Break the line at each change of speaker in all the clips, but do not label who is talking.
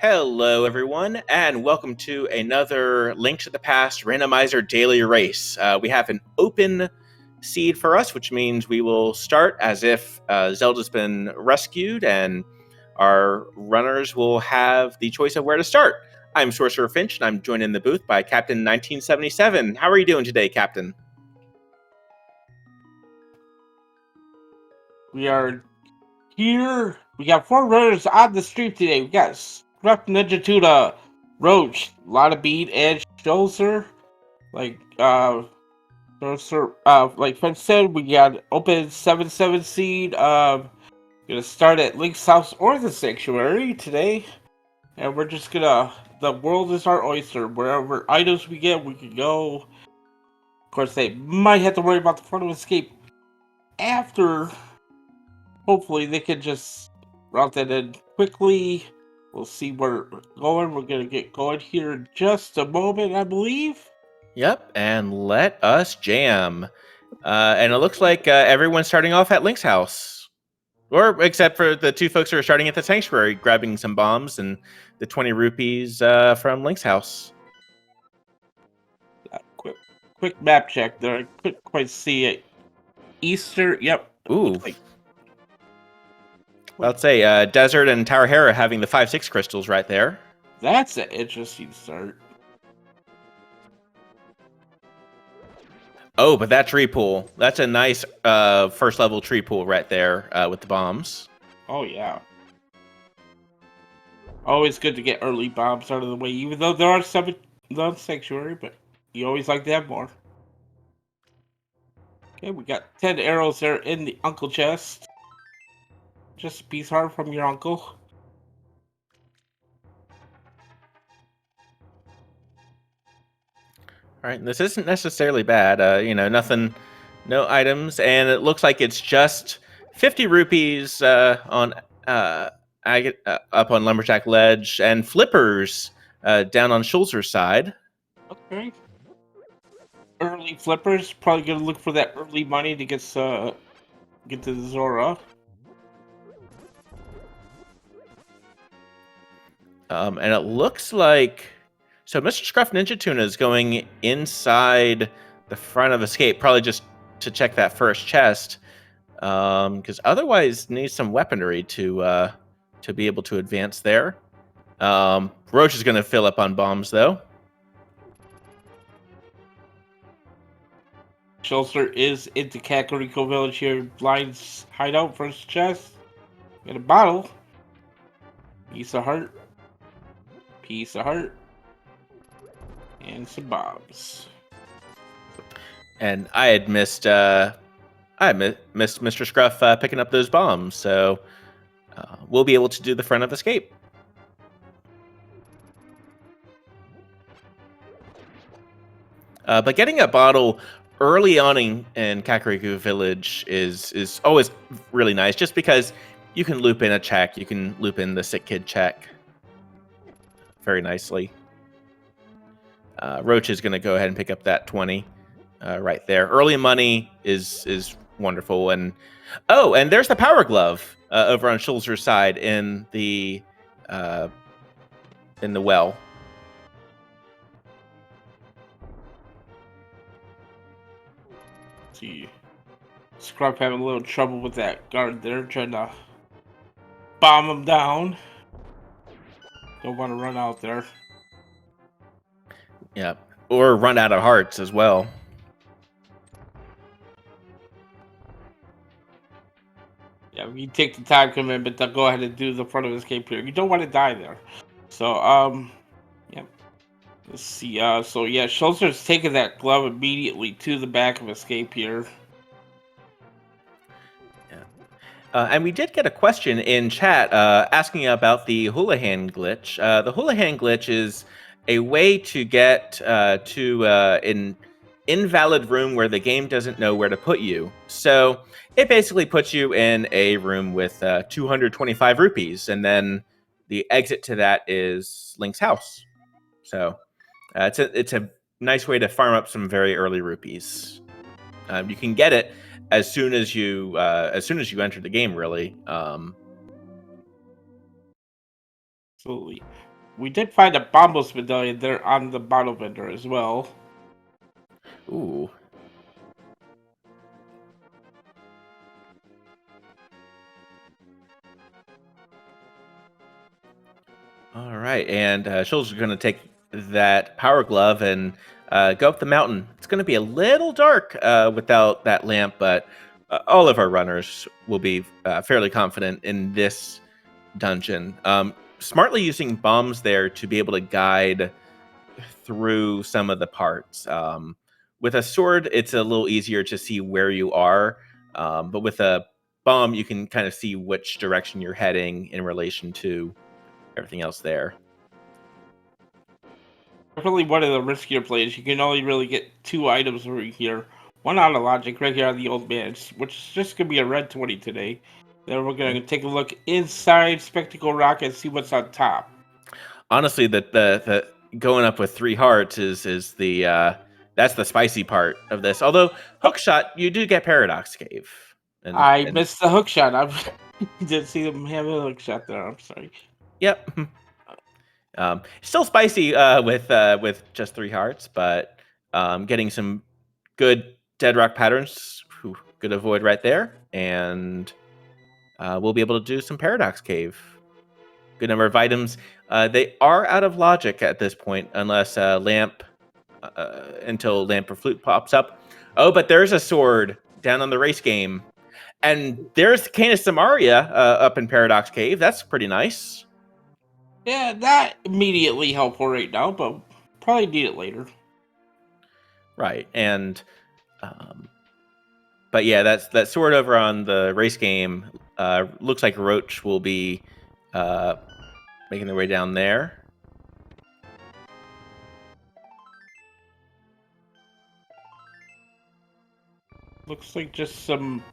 Hello, everyone, and welcome to another Link to the Past Randomizer Daily Race. We have an open seed for us, which means we will start as if Zelda's been rescued, and our runners will have the choice of where to start. I'm Sorcerer Finch, and I'm joined in the booth by Captain 1977. How are you doing today, Captain?
We are here. We got 4 runners on the street today. We got Scruff Ninja Tuna, Roach, a lot of Beat, Edge, Shoulder. Like like Fred said, we got open 7-7 seed. Gonna start at Link's house or the sanctuary today, and we're just gonna. The world is our oyster. Wherever items we get, we can go. Of course, they might have to worry about the front of escape after. Hopefully they can just route that in quickly. We'll see where we're going. We're going to get going here in just a moment, I believe.
Yep, and let us jam. And it looks like everyone's starting off at Link's house. Or except for the two folks who are starting at the sanctuary, grabbing some bombs and the 20 rupees from Link's house.
Quick map check there. I couldn't quite see it. Easter, yep.
Ooh. Let's say Desert and Tower Hera having the 5-6 crystals right there.
That's an interesting start.
Oh, but that tree pool. That's a nice first level tree pool right there with the bombs.
Oh, yeah. Always good to get early bombs out of the way, even though there are 7 on Sanctuary, but you always like to have more. Okay, we got 10 arrows there in the uncle chest. Just a piece heart from your uncle.
All right, this isn't necessarily bad. Nothing, no items, and it looks like it's just 50 rupees on up on Lumberjack Ledge and flippers down on Schulzer's side.
Okay. Early flippers, probably gonna look for that early money to get to the Zora.
And it looks like Mr. Scruff Ninja Tuna is going inside the front of Escape, probably just to check that first chest, because otherwise needs some weaponry to be able to advance there. Roach is going to fill up on bombs though.
Schulzer is into Kakariko Village here. Blind's hideout, first chest. Got a bottle. Piece of heart. Piece of heart. And some bombs.
And I had missed Mr. Scruff picking up those bombs, so we'll be able to do the front of Escape. But getting a bottle early on in Kakariko Village is always really nice, just because you can loop in a check, you can loop in the sick kid check very nicely. Roach is going to go ahead and pick up that 20 right there. Early money is wonderful, and there's the power glove over on Schulzer's side in the well.
See, Scruff having a little trouble with that guard there, trying to bomb him down. Don't want to run out there.
Yeah, or run out of hearts as well.
Yeah, you take the time commitment to go ahead and do the front of Escape here. You don't want to die there. So, yeah. Let's see. So yeah, Schulzer's taking that glove immediately to the back of Escape here.
And we did get a question in chat asking about the Houlihan glitch. The Houlihan glitch is a way to get to an invalid room where the game doesn't know where to put you. So it basically puts you in a room with 225 rupees, and then the exit to that is Link's house. So it's a nice way to farm up some very early rupees. You can get it as soon as you enter the game, really.
Absolutely. we did find a Bombos medallion there on the bottle vendor as well.
Ooh. All right, and Schultz is going to take that power glove and go up the mountain. It's going to be a little dark without that lamp, but all of our runners will be fairly confident in this dungeon. Smartly using bombs there to be able to guide through some of the parts. With a sword, it's a little easier to see where you are, but with a bomb, you can kind of see which direction you're heading in relation to everything else there.
Definitely one of the riskier plays. You can only really get 2 items over here. One out of logic right here on the old man, which is just going to be a red 20 today. Then we're going to take a look inside Spectacle Rock and see what's on top.
Honestly, the going up with 3 hearts is the that's the spicy part of this. Although hookshot, you do get Paradox Cave.
I
And
missed the hook shot. I didn't see them have a hook shot there. I'm sorry.
yep. Still spicy with just 3 hearts, but getting some good dead rock patterns. Whew, good avoid right there, and we'll be able to do some Paradox Cave. Good number of items. They are out of logic at this point, unless lamp until lamp or flute pops up. Oh, but there's a sword down on the race game, and there's Canis Samaria up in Paradox Cave. That's pretty nice.
Yeah, not immediately helpful right now, but probably need it later.
Right, and but yeah, that's that sword over on the race game. Looks like Roach will be making their way down there.
Looks like just some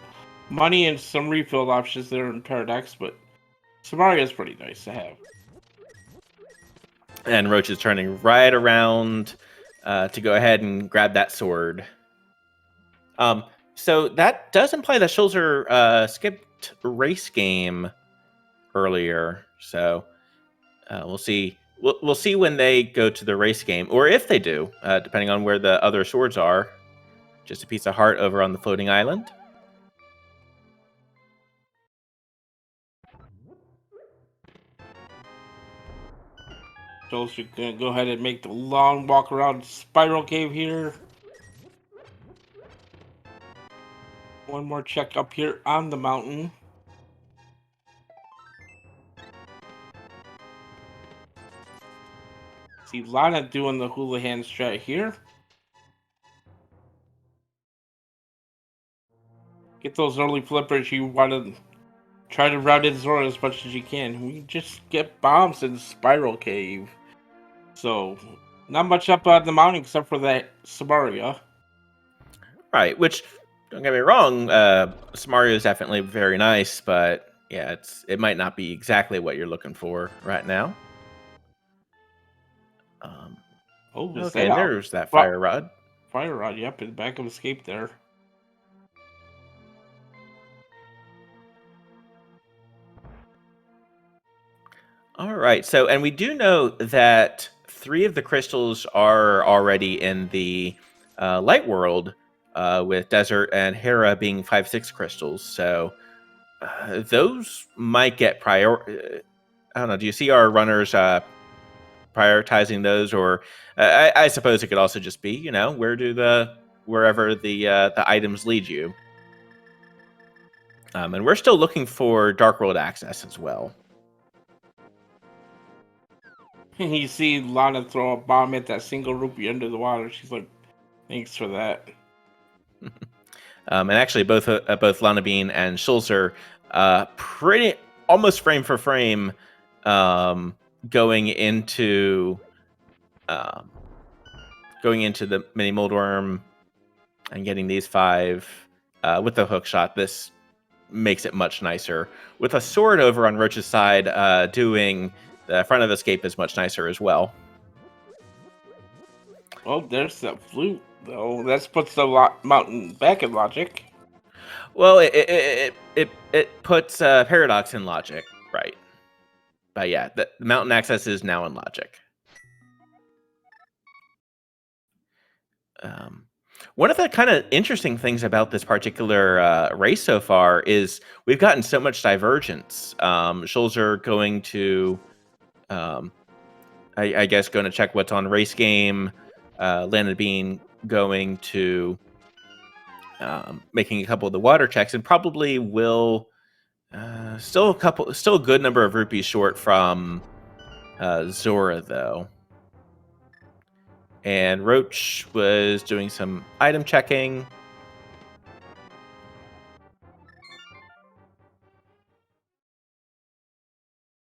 money and some refill options there in Paradox, but Samaria is pretty nice to have.
And Roach is turning right around to go ahead and grab that sword. So that does imply that Schulzer skipped race game earlier. So we'll see. We'll see when they go to the race game, or if they do, depending on where the other swords are. Just a piece of heart over on the floating island.
So you're gonna go ahead and make the long walk around Spiral Cave here. One more check up here on the mountain. See Lana doing the hula hand strat here. Get those early flippers. You want to try to route in Zora as much as you can. We just get bombs in Spiral Cave. So, not much up on the mountain except for that Samaria.
Right, which, don't get me wrong, Samaria is definitely very nice, but yeah, it might not be exactly what you're looking for right now.
Oh, is
Okay,
that
and
out?
there's that fire rod.
Fire rod, yep, in the back of escape there.
All right, so, and we do know that 3 of the crystals are already in the light world, with Desert and Hera being 5/6 crystals. So those might get I don't know. Do you see our runners prioritizing those, or I suppose it could also just be, wherever the items lead you. And we're still looking for Dark World access as well.
You see Lana throw a bomb at that single rupee under the water. She's like, thanks for that.
And actually, both Lana Bean and Schulzer, pretty almost frame for frame, going into the mini Moldworm and getting these 5 with the hook shot. This makes it much nicer. With a sword over on Roach's side, doing the front of escape is much nicer as well.
Oh, there's that flute, though. That puts the mountain back in logic.
Well, it puts Paradox in logic, right? But yeah, the mountain access is now in logic. One of the kind of interesting things about this particular race so far is we've gotten so much divergence. Schulzer going to, I guess, going to check what's on race game. Landon Bean going to making a couple of the water checks, and probably will still a good number of rupees short from Zora though. And Roach was doing some item checking.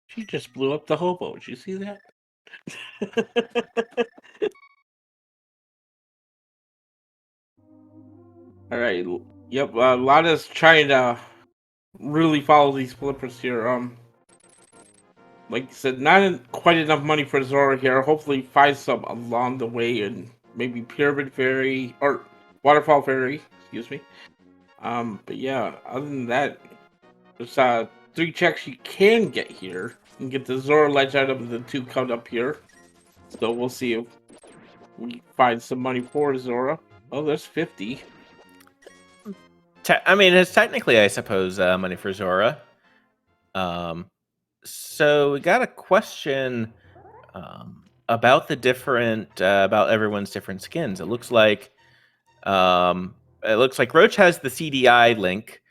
She just blew up the hobo. Did you see that? All right. Yep. Lana's trying to really follow these flippers here. Like you said, not quite enough money for Zora here. Hopefully, find some along the way, and maybe Pyramid Fairy or Waterfall Fairy. Excuse me. But yeah, other than that, there's 3 checks you can get here. You can get the Zora Ledge item and the 2 coming up here. So we'll see if we find some money for Zora. Oh, there's 50.
I mean, it's technically, I suppose, money for Zora. So we got a question about the different, about everyone's different skins. It looks like Roach has the CDI link.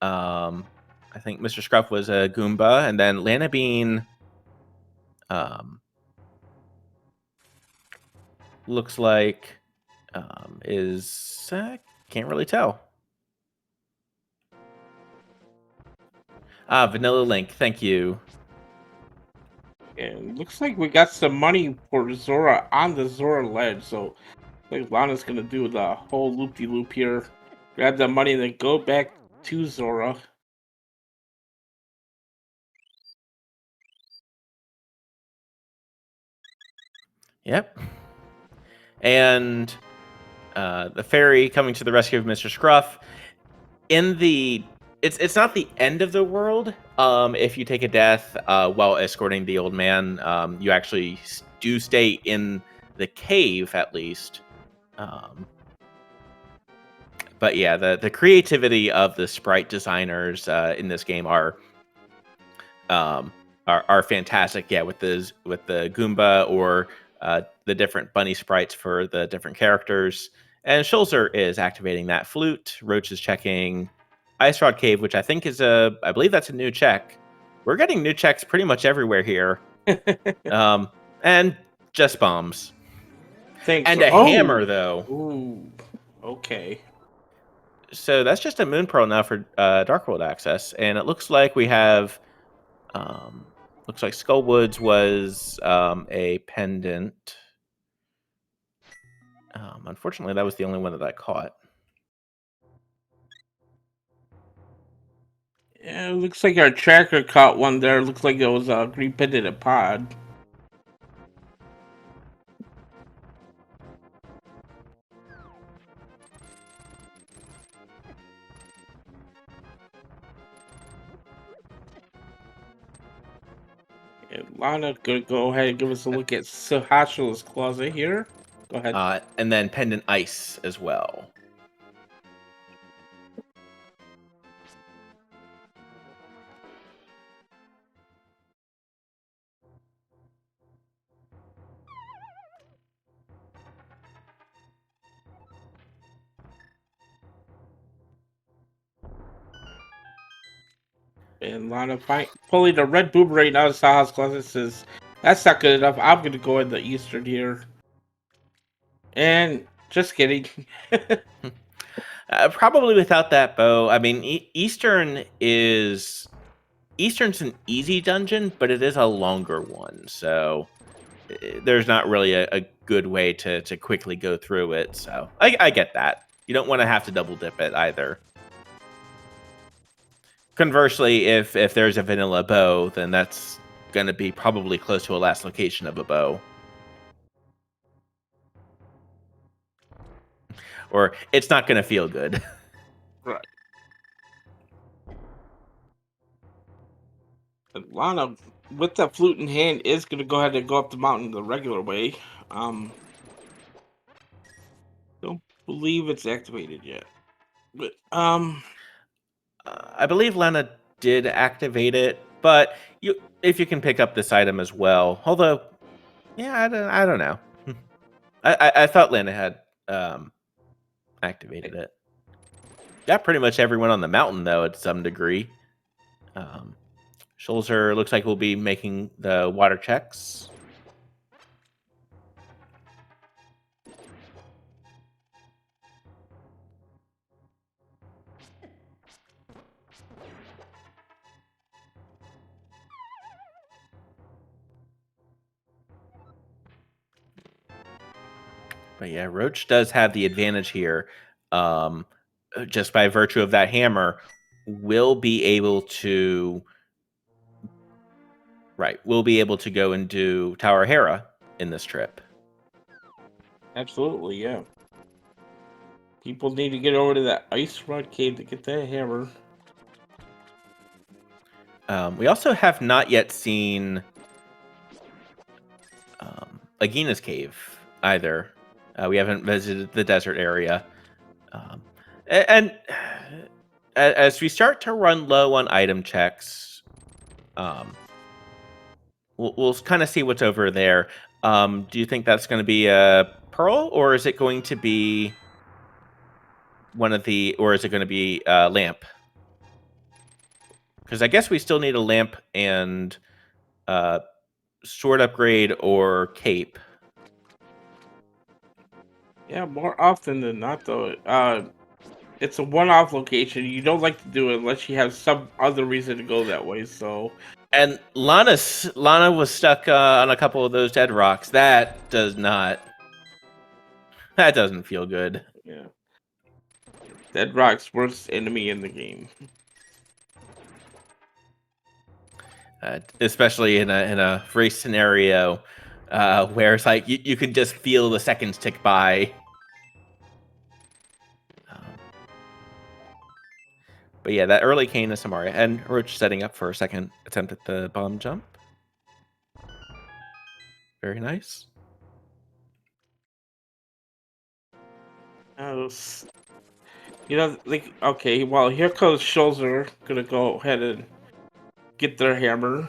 I think Mr. Scruff was a Goomba, and then Lana Bean looks like is can't really tell. Vanilla Link, thank you.
And looks like we got some money for Zora on the Zora Ledge, so I think Lana's gonna do the whole loop-de-loop here. Grab the money and then go back to Zora.
Yep. And the fairy coming to the rescue of Mr. Scruff. It's not the end of the world. If you take a death while escorting the old man, you actually do stay in the cave at least. But yeah, the creativity of the sprite designers in this game are fantastic. Yeah, with the Goomba or the different bunny sprites for the different characters. And Schulzer is activating that flute. Roach is checking Ice Rod Cave, which I think is I believe that's a new check. We're getting new checks pretty much everywhere here. And just bombs.
Thanks.
And a hammer, though.
Ooh. Okay.
So that's just a Moon Pearl now for Dark World access. And it looks like we have... looks like Skullwoods was a pendant. Unfortunately, that was the only one that I caught.
Yeah, it looks like our tracker caught one there. Looks like it was a green pendant pod. And Lana gonna go ahead and give us a look at Sahashila's closet here. Go ahead.
And then pendant ice as well.
And Lana pulling the red boomerang out of Saha's closet says, "That's not good enough. I'm gonna go in the Eastern here." And just kidding.
Probably without that bow. I mean, Eastern's an easy dungeon, but it is a longer one, so there's not really a good way to quickly go through it. So I get that. You don't want to have to double dip it either. Conversely, if there's a vanilla bow, then that's going to be probably close to a last location of a bow. Or it's not going to feel good.
Right. And Lana with that flute in hand, is gonna go ahead and go up the mountain the regular way. Don't believe it's activated yet, but
I believe Lana did activate it, but if you can pick up this item as well. Although, yeah, I don't know. I thought Lana had activated it. Got pretty much everyone on the mountain though, at some degree. Schulzer looks like we'll be making the water checks. But yeah, Roach does have the advantage here. Just by virtue of that hammer, will be able to we'll be able to go and do Tower Hera in this trip.
absolutely, yeah. People need to get over to that ice rod cave to get that hammer.
We also have not yet seen Agina's cave either. We haven't visited the desert area. And as we start to run low on item checks, we'll kind of see what's over there. Do you think that's going to be a pearl, or is it going to be or is it going to be a lamp? Because I guess we still need a lamp and sword upgrade or cape.
Yeah, more often than not, though. It's a one-off location. You don't like to do it unless you have some other reason to go that way. So,
And Lana was stuck on a couple of those dead rocks. That doesn't feel good.
yeah, Dead Rock's worst enemy in the game.
Especially in a race scenario where it's like you can just feel the seconds tick by. But yeah, that early Kane is Samaria, and Roach setting up for a second attempt at the bomb jump. Very nice.
Like, okay, well, here comes Schulzer. Gonna go ahead and get their hammer.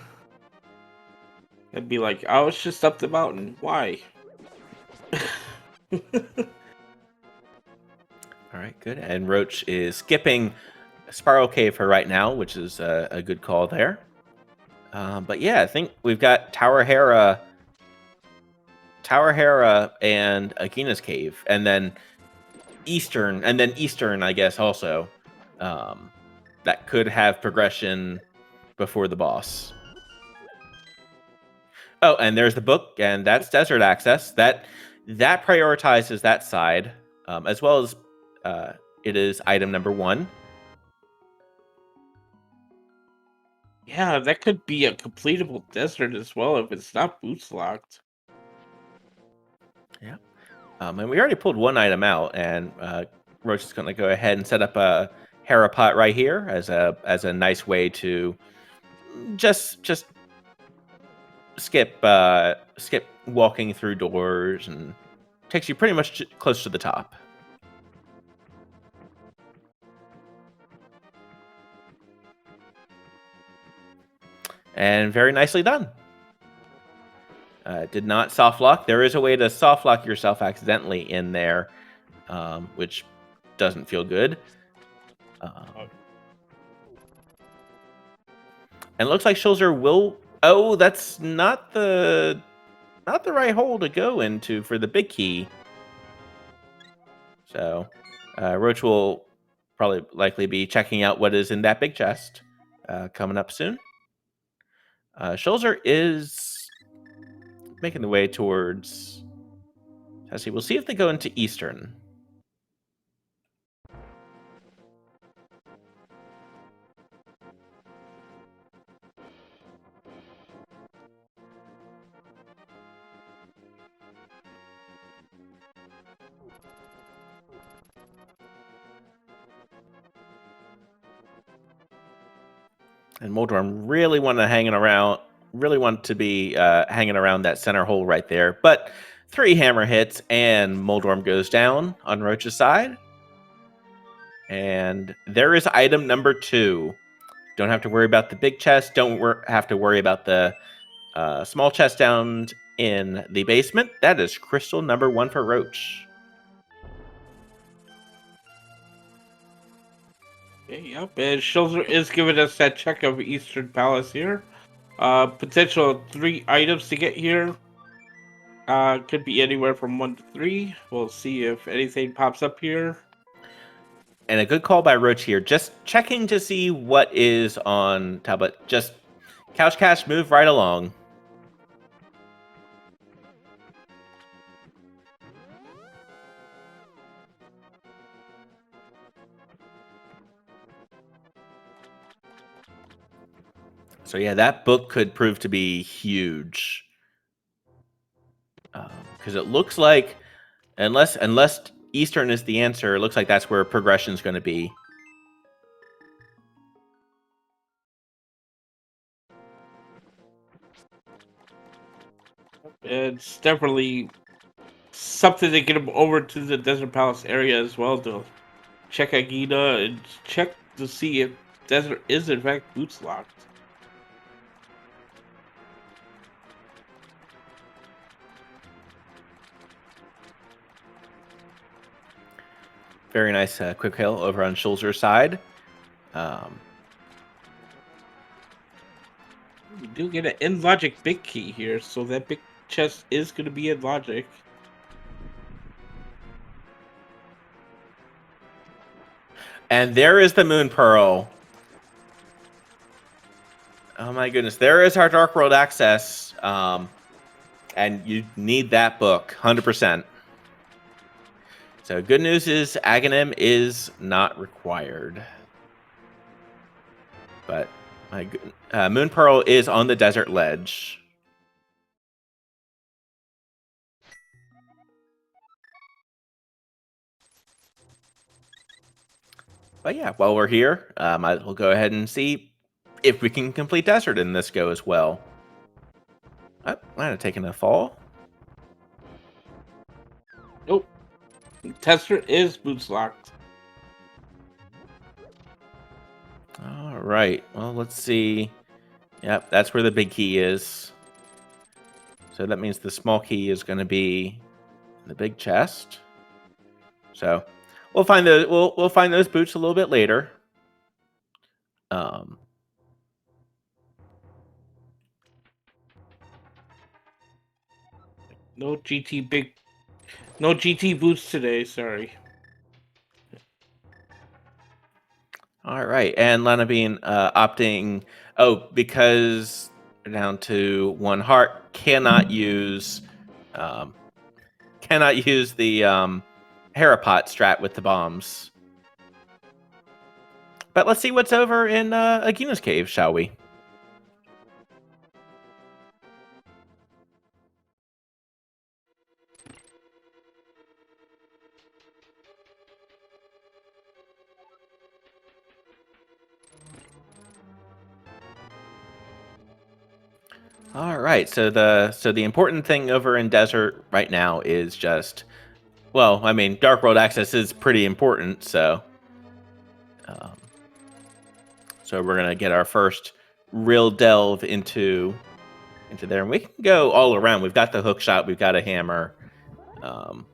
And be like, I was just up the mountain. Why?
All right, good. And Roach is skipping Spiral Cave for right now, which is a good call there. But yeah, I think we've got Tower Hera, and Agina's Cave, and then Eastern, I guess, also. That could have progression before the boss. Oh, and there's the book, and that's desert access. That prioritizes that side, as well as it is item number 1.
Yeah, that could be a completable desert as well if it's not boots locked.
Yeah. And we already pulled one item out, and Roach is going to go ahead and set up a Hera pot right here as a nice way to just skip walking through doors, and takes you pretty much close to the top. And very nicely done. Did not soft lock. There is a way to soft lock yourself accidentally in there, which doesn't feel good. And it looks like Schulzer will. Oh, that's not the right hole to go into for the big key. So, Roach will probably likely be checking out what is in that big chest coming up soon. Schulzer is making the way towards. Let's see. We'll see if they go into Eastern. And Moldorm really want to hanging around, really want to be hanging around that center hole right there. But 3 hammer hits and Moldorm goes down on Roach's side. And there is item number 2. Don't have to worry about the big chest. Don't have to worry about the small chest down in the basement. That is crystal number 1 for Roach.
Okay, yep, and Schulzer is giving us that check of Eastern Palace here. Potential 3 items to get here. Could be anywhere from 1 to 3. We'll see if anything pops up here.
And a good call by Roach here. Just checking to see what is on tablet. Just couch cash, move right along. So yeah, that book could prove to be huge. Because it looks like, unless Eastern is the answer, it looks like that's where progression is going to be.
It's definitely something to get him over to the Desert Palace area as well to check Agita and check to see if Desert is in fact boots locked.
Very nice quick hill over on Schulzer's side.
We do get an in logic big key here, so that big chest is going to be in logic.
And there is the Moon Pearl. Oh my goodness, there is our Dark World access. And you need that book, 100%. So good news is Aghanim is not required. But my Moon Pearl is on the desert ledge. But yeah, while we're here, might as well go ahead and see if we can complete desert in this go as well. Oh, might have taken a fall.
Nope. Tester is boots locked.
All right. Well, let's see. Yep, that's where the big key is. So that means the small key is going to be in the big chest. So we'll find those. We'll find those boots a little bit later.
No GT boots today. Sorry.
All right, and Lana Bean opting. Oh, because we're down to 1 heart, cannot use the Harapot strat with the bombs. But let's see what's over in Agina's cave, shall we? All right, so the important thing over in desert right now is just, well, I mean, Dark World access is pretty important, so we're gonna get our first real delve into there, and we can go all around. We've got the hook shot, we've got a hammer, and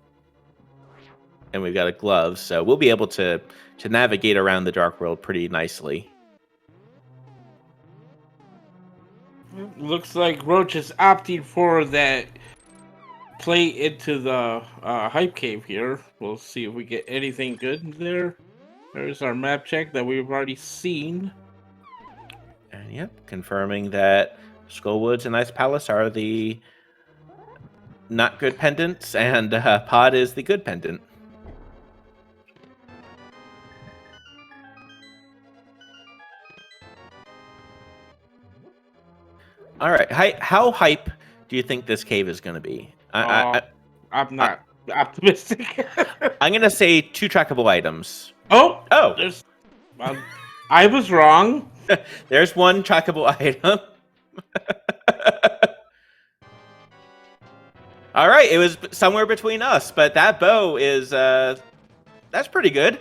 we've got a glove, so we'll be able to navigate around the Dark World pretty nicely.
Looks like Roach is opting for that play into the hype cave here. We'll see if we get anything good there. There's our map check that we've already seen.
And yep, confirming that Skullwoods and Ice Palace are the not good pendants, and Pod is the good pendant. All right, how hype do you think this cave is going to be?
I'm not optimistic.
I'm going to say 2 trackable items.
Oh!
Oh!
I was wrong.
There's 1 trackable item. All right, it was somewhere between us, but that bow is that's pretty good.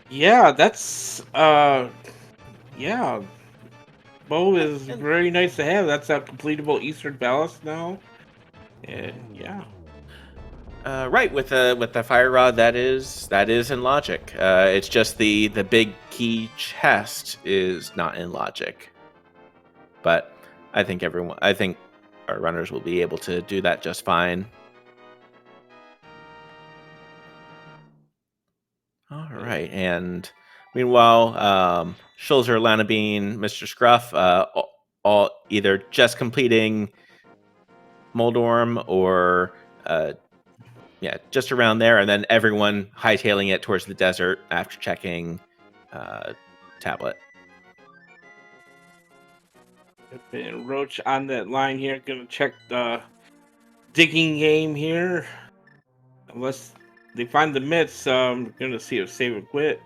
Yeah, that's yeah. Bow is
And
very nice to have. That's a completable Eastern ballast now. And yeah.
right with the fire rod, that is in logic. It's just the big key chest is not in logic. But I think our runners will be able to do that just fine. All right, and meanwhile, Schulzer, Lanabean, Mr. Scruff, all either just completing Moldorm or just around there, and then everyone hightailing it towards the desert after checking tablet.
And Roach on that line here, gonna check the digging game here. Unless they find the myths, I'm gonna see if save or quit.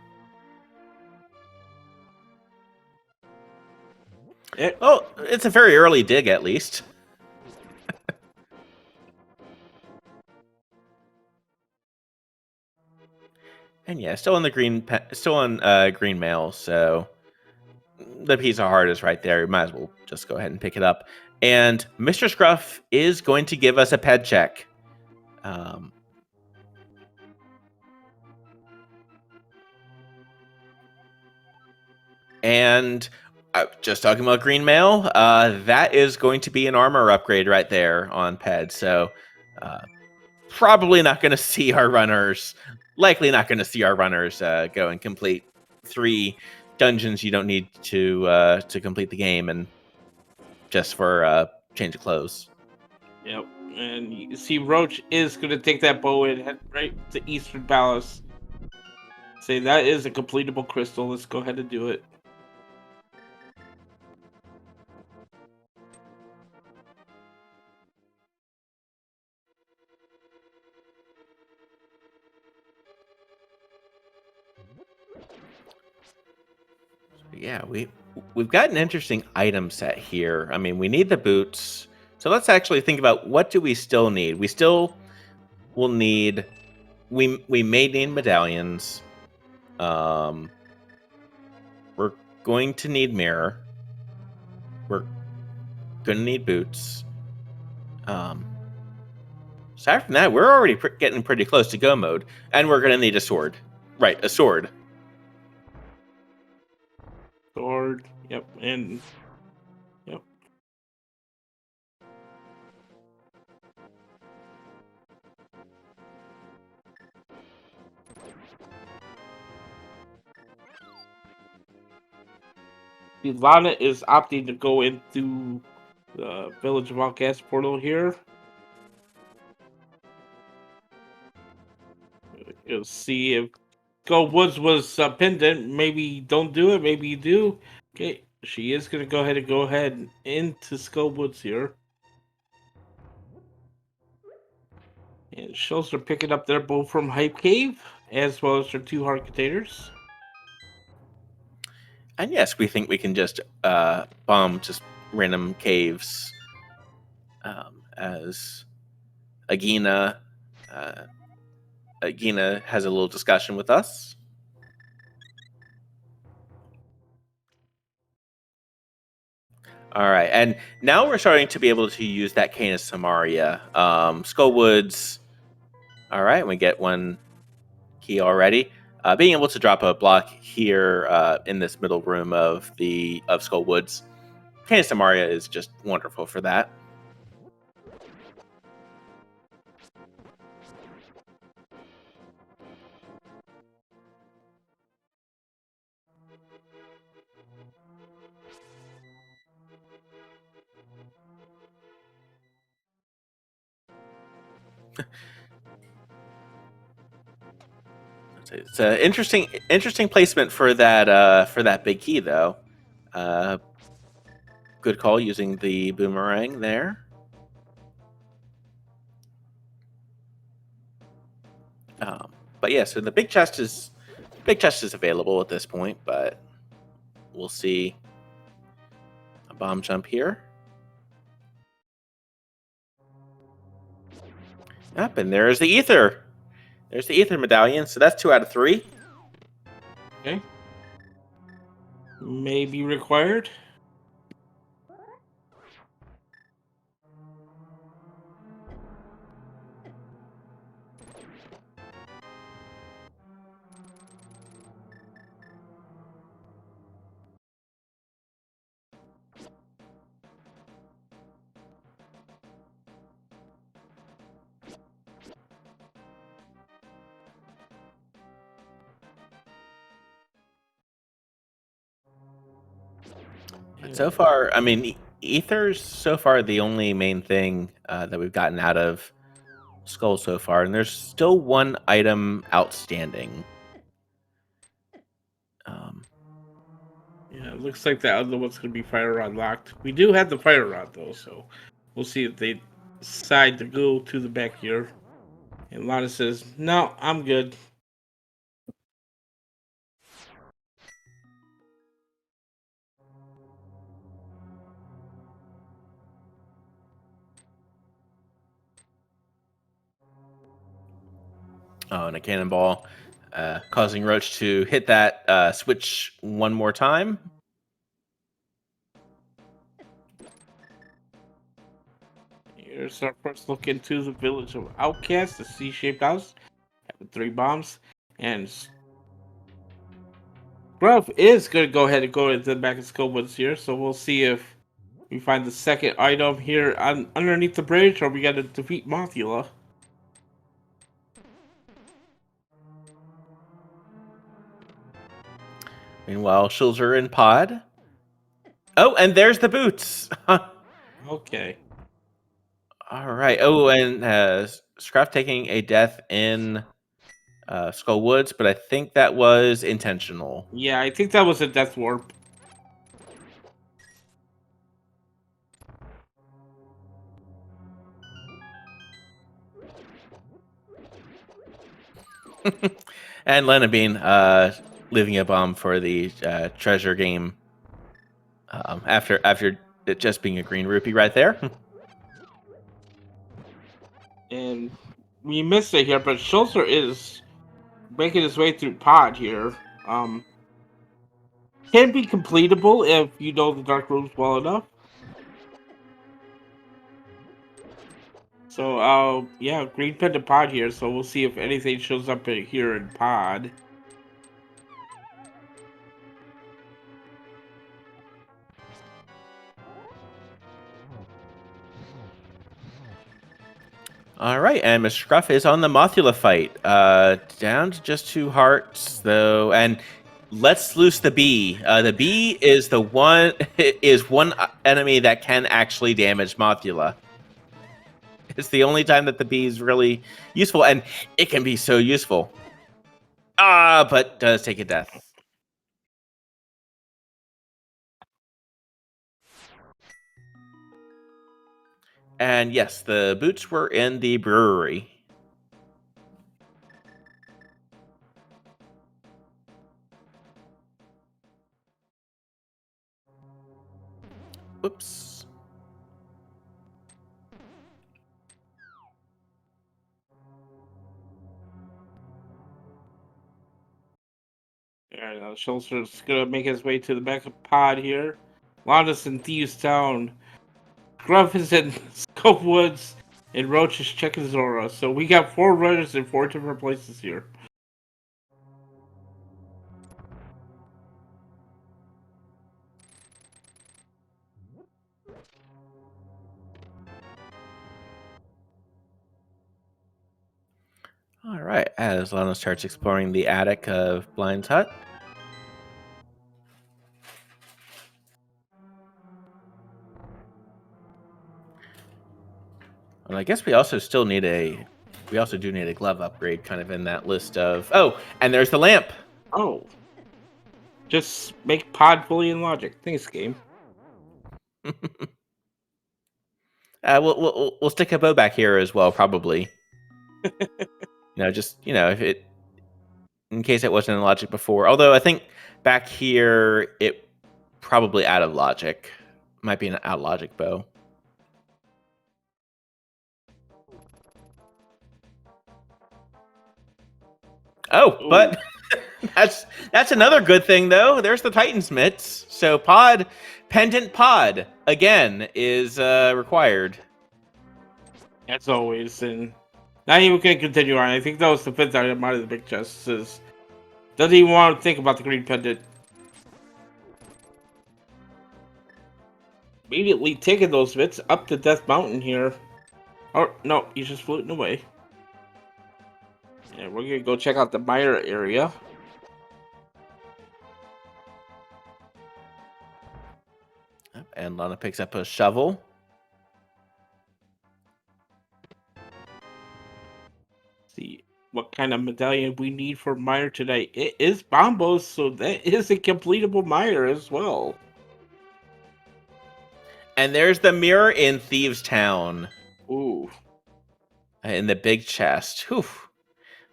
Oh, it's a very early dig, at least. And yeah, still on the green mail, so the piece of heart is right there. You might as well just go ahead and pick it up. And Mr. Scruff is going to give us a ped check. And just talking about green mail, that is going to be an armor upgrade right there on ped. So probably not going to see our runners. Likely not going to see our runners go and complete 3 dungeons you don't need to complete the game, and just for change of clothes.
Yep. And you see Roach is gonna take that bow and head right to Eastern Palace. Say that is a completable crystal. Let's go ahead and do it.
Yeah, we've got an interesting item set here. I mean, we need the boots. So let's actually think about, what do we still need? We still will need we may need medallions. We're going to need mirror. We're going to need boots. Aside from that, we're already getting pretty close to go mode, and we're going to need a sword. Right, a sword.
Sword. Yep. And yep. Lana is opting to go into the Village of Outcast portal here. You'll see if Go Woods was pendant. Maybe don't do it. Maybe you do. Okay, she is gonna go ahead into Skull Woods here. And shows are picking up their bow from Hype Cave, as well as their 2 heart containers.
And yes, we think we can just bomb just random caves, as Agina has a little discussion with us. All right, and now we're starting to be able to use that Canis Samaria. Skullwoods. All right, we get 1 key already. Being able to drop a block here in this middle room of Skullwoods, Canis Samaria is just wonderful for that. It's an interesting placement for that big key, though. Good call using the boomerang there. But yeah, so the big chest is available at this point, but we'll see a bomb jump here. Yep, and there's the ether. There's the ether medallion. So that's 2 out of 3.
Okay. May be required.
But so far, I mean, ether's so far the only main thing that we've gotten out of Skull so far, and there's still one item outstanding.
Yeah, it looks like the other one's going to be fire rod locked. We do have the fire rod, though, so we'll see if they decide to go to the back here. And Lana says, no, I'm good.
Oh, and a cannonball, causing Roach to hit that switch one more time.
Here's our first look into the village of Outcast, the C-shaped house with 3 bombs. And Gruff is going to go ahead and go into the back of Skullwoods here, so we'll see if we find the second item here underneath the bridge, or we got to defeat Mothula.
Meanwhile, Shulzer in pod. Oh, and there's the boots.
Okay.
All right. Oh, and Scruff taking a death in Skull Woods, but I think that was intentional.
Yeah, I think that was a death warp.
And Lenabine leaving a bomb for the treasure game after it just being a green rupee right there.
And we missed it here, but Schulzer is making his way through pod here. Can be completable if you know the dark rooms well enough. So, yeah, green pen to pod here, so we'll see if anything shows up here in pod.
All right, and Miss Scruff is on the Mothula fight. Down to just 2 hearts though, and let's loose the bee. The bee is the one is one enemy that can actually damage Mothula. It's the only time that the bee is really useful, and it can be so useful. But does take a death. And yes, the boots were in the brewery. Whoops.
Alright, now Schulzer's gonna make his way to the back of pod here. Londa's in Thieves Town. Gruff is in Scope Woods, and Roach is checking Zora. So we got 4 runners in 4 different places here.
All right, as Lana starts exploring the attic of Blind's hut. And I guess we also do need a glove upgrade kind of in that list of... Oh, and there's the lamp.
Oh. Just make pod fully in logic. Thanks, game.
We'll stick a bow back here as well, probably. If it... In case it wasn't in logic before. Although I think back here, it probably out of logic. Might be an out of logic bow. Oh,
Ooh.
but that's another good thing though. There's the Titan's mitts. So pendant pod again is required.
As always, and not even gonna continue on. I think that was the fifth item out of the big chest. Says doesn't even want to think about the green pendant. Immediately taking those bits up to Death Mountain here. Oh no, he's just floating away. And we're gonna go check out the mire area.
And Lana picks up a shovel.
See what kind of medallion we need for mire today. It is Bombos, so that is a completable mire as well.
And there's the mirror in Thieves Town.
Ooh.
In the big chest. Whew.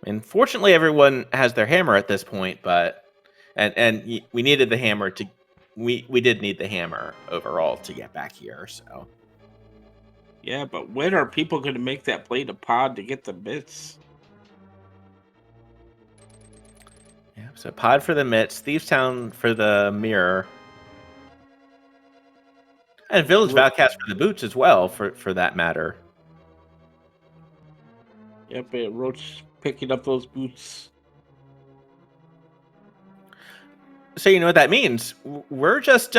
I mean, fortunately, everyone has their hammer at this point, but we needed the hammer to. We did need the hammer overall to get back here. So
Yeah, but when are people going to make that play to pod to get the bits?
yeah. So pod for the mitts, Thieves Town for the mirror, and Village Valcast for the boots as well. For that matter.
Yep, and Roach picking up those boots.
So you know what that means? We're just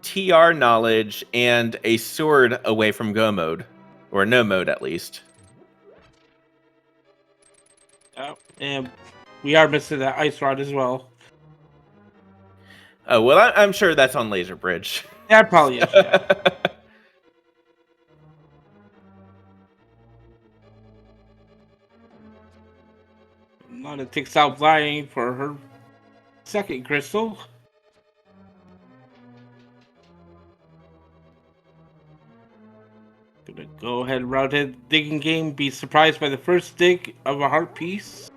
TR knowledge and a sword away from go mode, or no mode at least.
And we are missing that ice rod as well.
Oh well, I'm sure that's on Laser Bridge.
That probably is. Yeah. Lana takes out flying for her second crystal. Gonna go ahead and route head digging game. Be surprised by the first dig of a heart piece.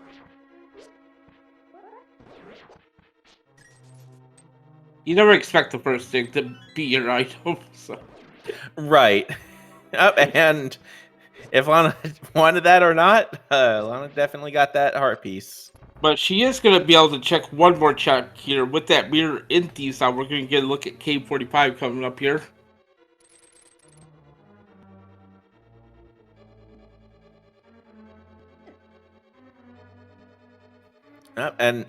You never expect the first dig to be your item. So.
Right. And if Lana wanted that or not, Lana definitely got that heart piece.
But she is going to be able to check one more check here with that mirror in these. Now we're going to get a look at K45 coming up here.
And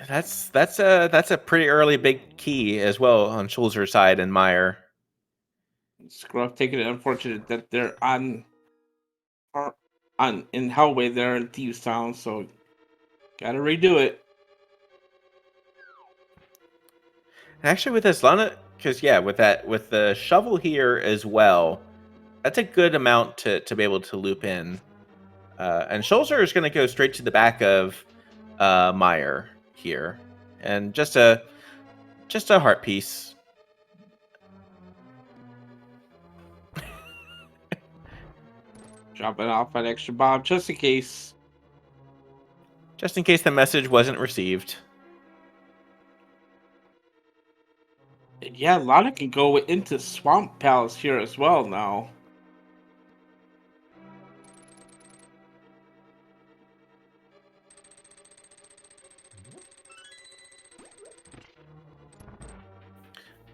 that's a pretty early big key as well on Schulzer's side and Meyer.
Scruff taking it unfortunate that they're in Hellway there in Thieves Town, so gotta redo it.
Actually, with this Lana, because yeah, with the shovel here as well, that's a good amount to be able to loop in. And Schulzer is going to go straight to the back of Meyer here, and just a heart piece.
Dropping off an extra bomb just in case.
Just in case the message wasn't received.
And yeah, Lana can go into Swamp Palace here as well now.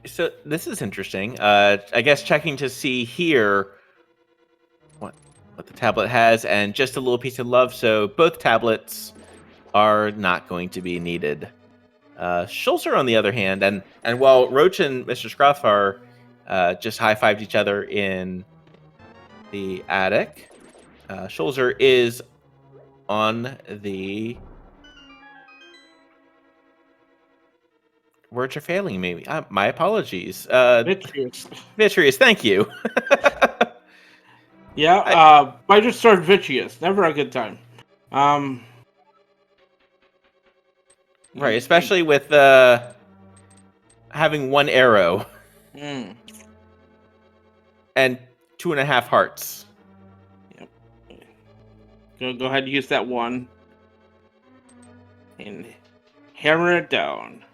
So this is interesting. I guess checking to see here what the tablet has, and just a little piece of love. So both tablets are not going to be needed. Schulzer, on the other hand, and while Roach and Mr. Scruff are just high-fived each other in the attic, Schulzer is on the... Words are failing me. My apologies.
Vitreous.
Vitreous, thank you.
Yeah, I just started Vitreous. Never a good time.
Right, especially with having one arrow and 2.5 hearts.
Yep. Go ahead and use that one and hammer it down.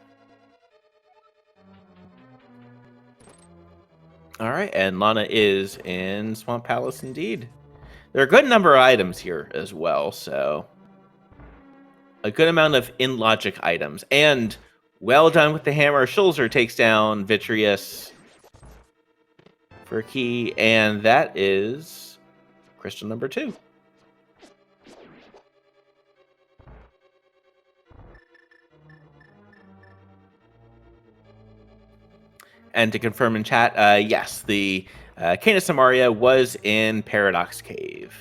All right, and Lana is in Swamp Palace indeed. There are a good number of items here as well, so a good amount of in-logic items. And well done with the hammer. Schulzer takes down Vitreous for a key, and that is crystal number 2. And to confirm in chat, yes, the Canis Amaria was in Paradox Cave.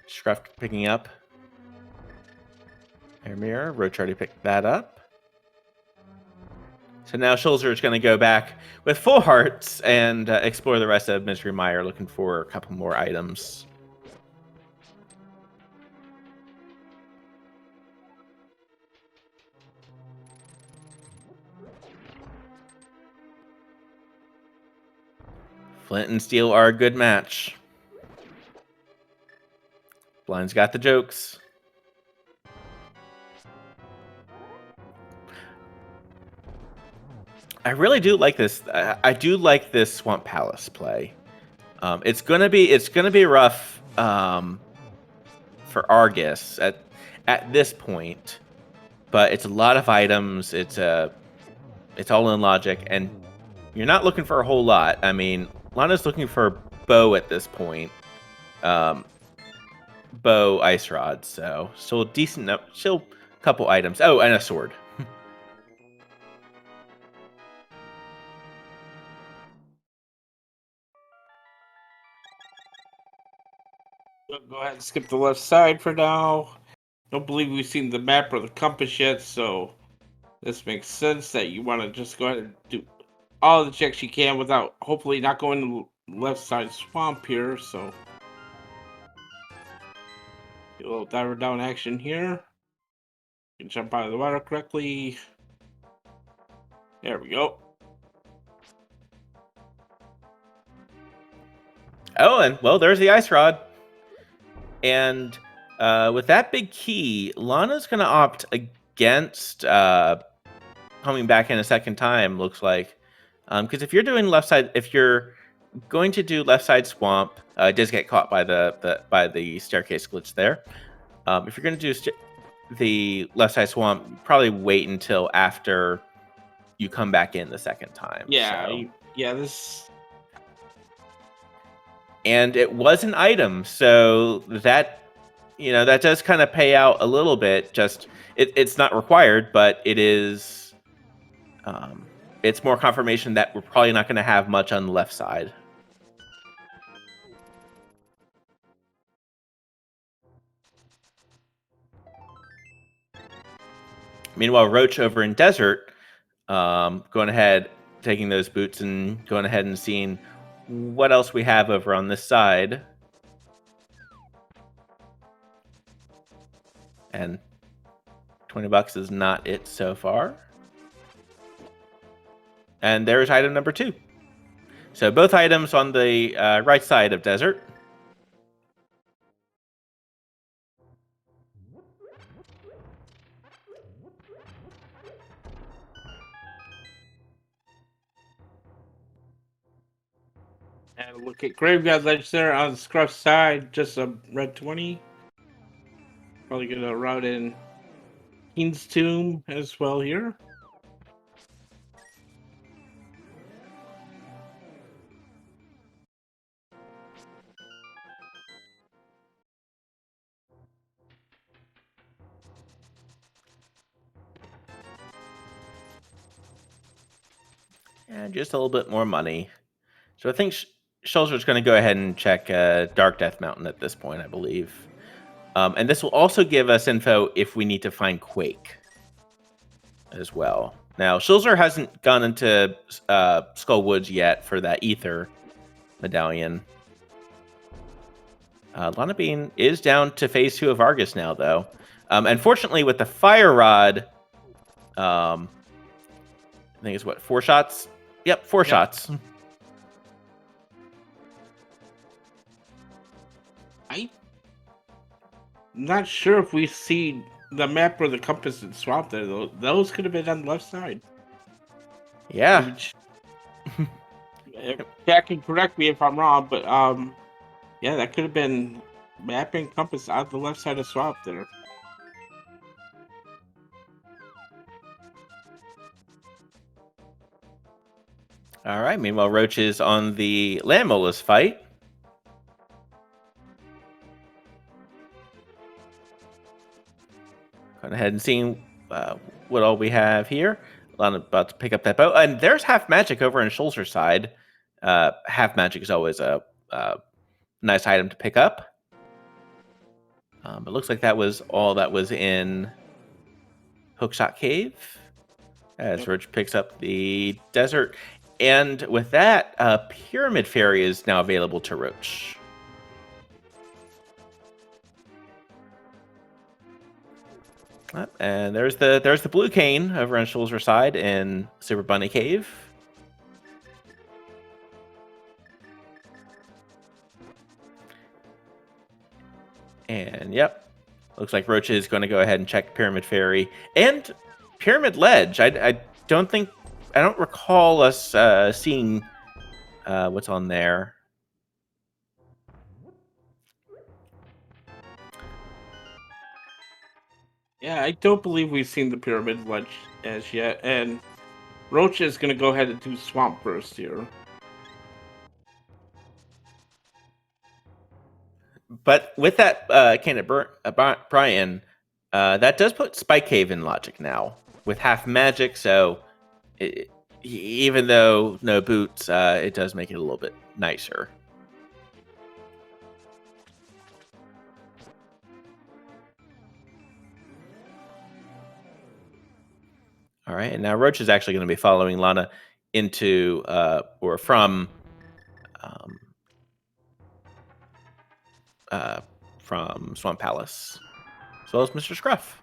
Scruff picking up. Air Mirror, Roach already picked that up. So now Schulzer is going to go back with full hearts and explore the rest of Mystery Mire, looking for a couple more items. Flint and Steel are a good match. Blind's got the jokes. I really do like this. I do like this Swamp Palace play. It's gonna be rough for Argus at this point, but it's a lot of items. It's all in logic, and you're not looking for a whole lot. I mean, Lana's looking for a bow at this point. Bow, ice rod, so still a decent, still a couple items. Oh, and a sword.
Go ahead and skip the left side for now. Don't believe we've seen the map or the compass yet, so this makes sense that you want to just go ahead and do all the checks you can without hopefully not going to the left side swamp here. So do a little diver down action here. You can jump out of the water correctly. There we go.
Oh, and well, there's the ice rod. And with that big key, Lana's going to opt against coming back in a second time, looks like. Because if you're doing left side, if you're going to do left side swamp, it does get caught by the staircase glitch there. If you're going to do the left side swamp, probably wait until after you come back in the second time.
Yeah,
so.
Yeah, this...
And it was an item, so that, that does kind of pay out a little bit. Just it's not required, but it is. It's more confirmation that we're probably not going to have much on the left side. Meanwhile, Roach over in Desert, going ahead, taking those boots and going ahead and seeing what else we have over on this side. And $20 is not it so far. And there's item number 2. So both items on the right side of Desert.
And look at Graveyard Ledge there on the Scruff side, just a red 20. Probably gonna route in Keen's Tomb as well here.
And just a little bit more money. So I think Schulzer's going to go ahead and check Dark Death Mountain at this point, I believe. And this will also give us info if we need to find Quake as well. Now, Schulzer hasn't gone into Skull Woods yet for that Ether medallion. Lana Bean is down to phase 2 of Argus now, though. Unfortunately, with the Fire Rod, I think it's 4 shots? Yep, 4 shots.
I'm not sure if we see the map or the compass and swamp there, though. Those could have been on the left side.
Yeah.
Jack can correct me if I'm wrong, but Yeah, that could have been map and compass out the left side of swap there.
All right. Meanwhile, Roach is on the Lamolus fight. Going ahead and seeing what all we have here. Lana about to pick up that bow. And there's Half Magic over on Schulzer's side. Half Magic is always a nice item to pick up. It looks like that was all that was in Hookshot Cave. As Roach picks up the desert. And with that, Pyramid Fairy is now available to Roach. And there's the blue cane over on Schulzer's side in Super Bunny Cave. And yep, looks like Roach is going to go ahead and check Pyramid Fairy and Pyramid Ledge. I don't recall us seeing what's on there.
Yeah, I don't believe we've seen the Pyramid Ledge as yet, and Roach is going to go ahead and do Swamp Burst here.
But with that Brian, that does put Spike Cave in logic now with Half Magic. So even though no boots, it does make it a little bit nicer. All right, and now Roach is actually going to be following Lana into or from Swamp Palace, as well as Mr. Scruff.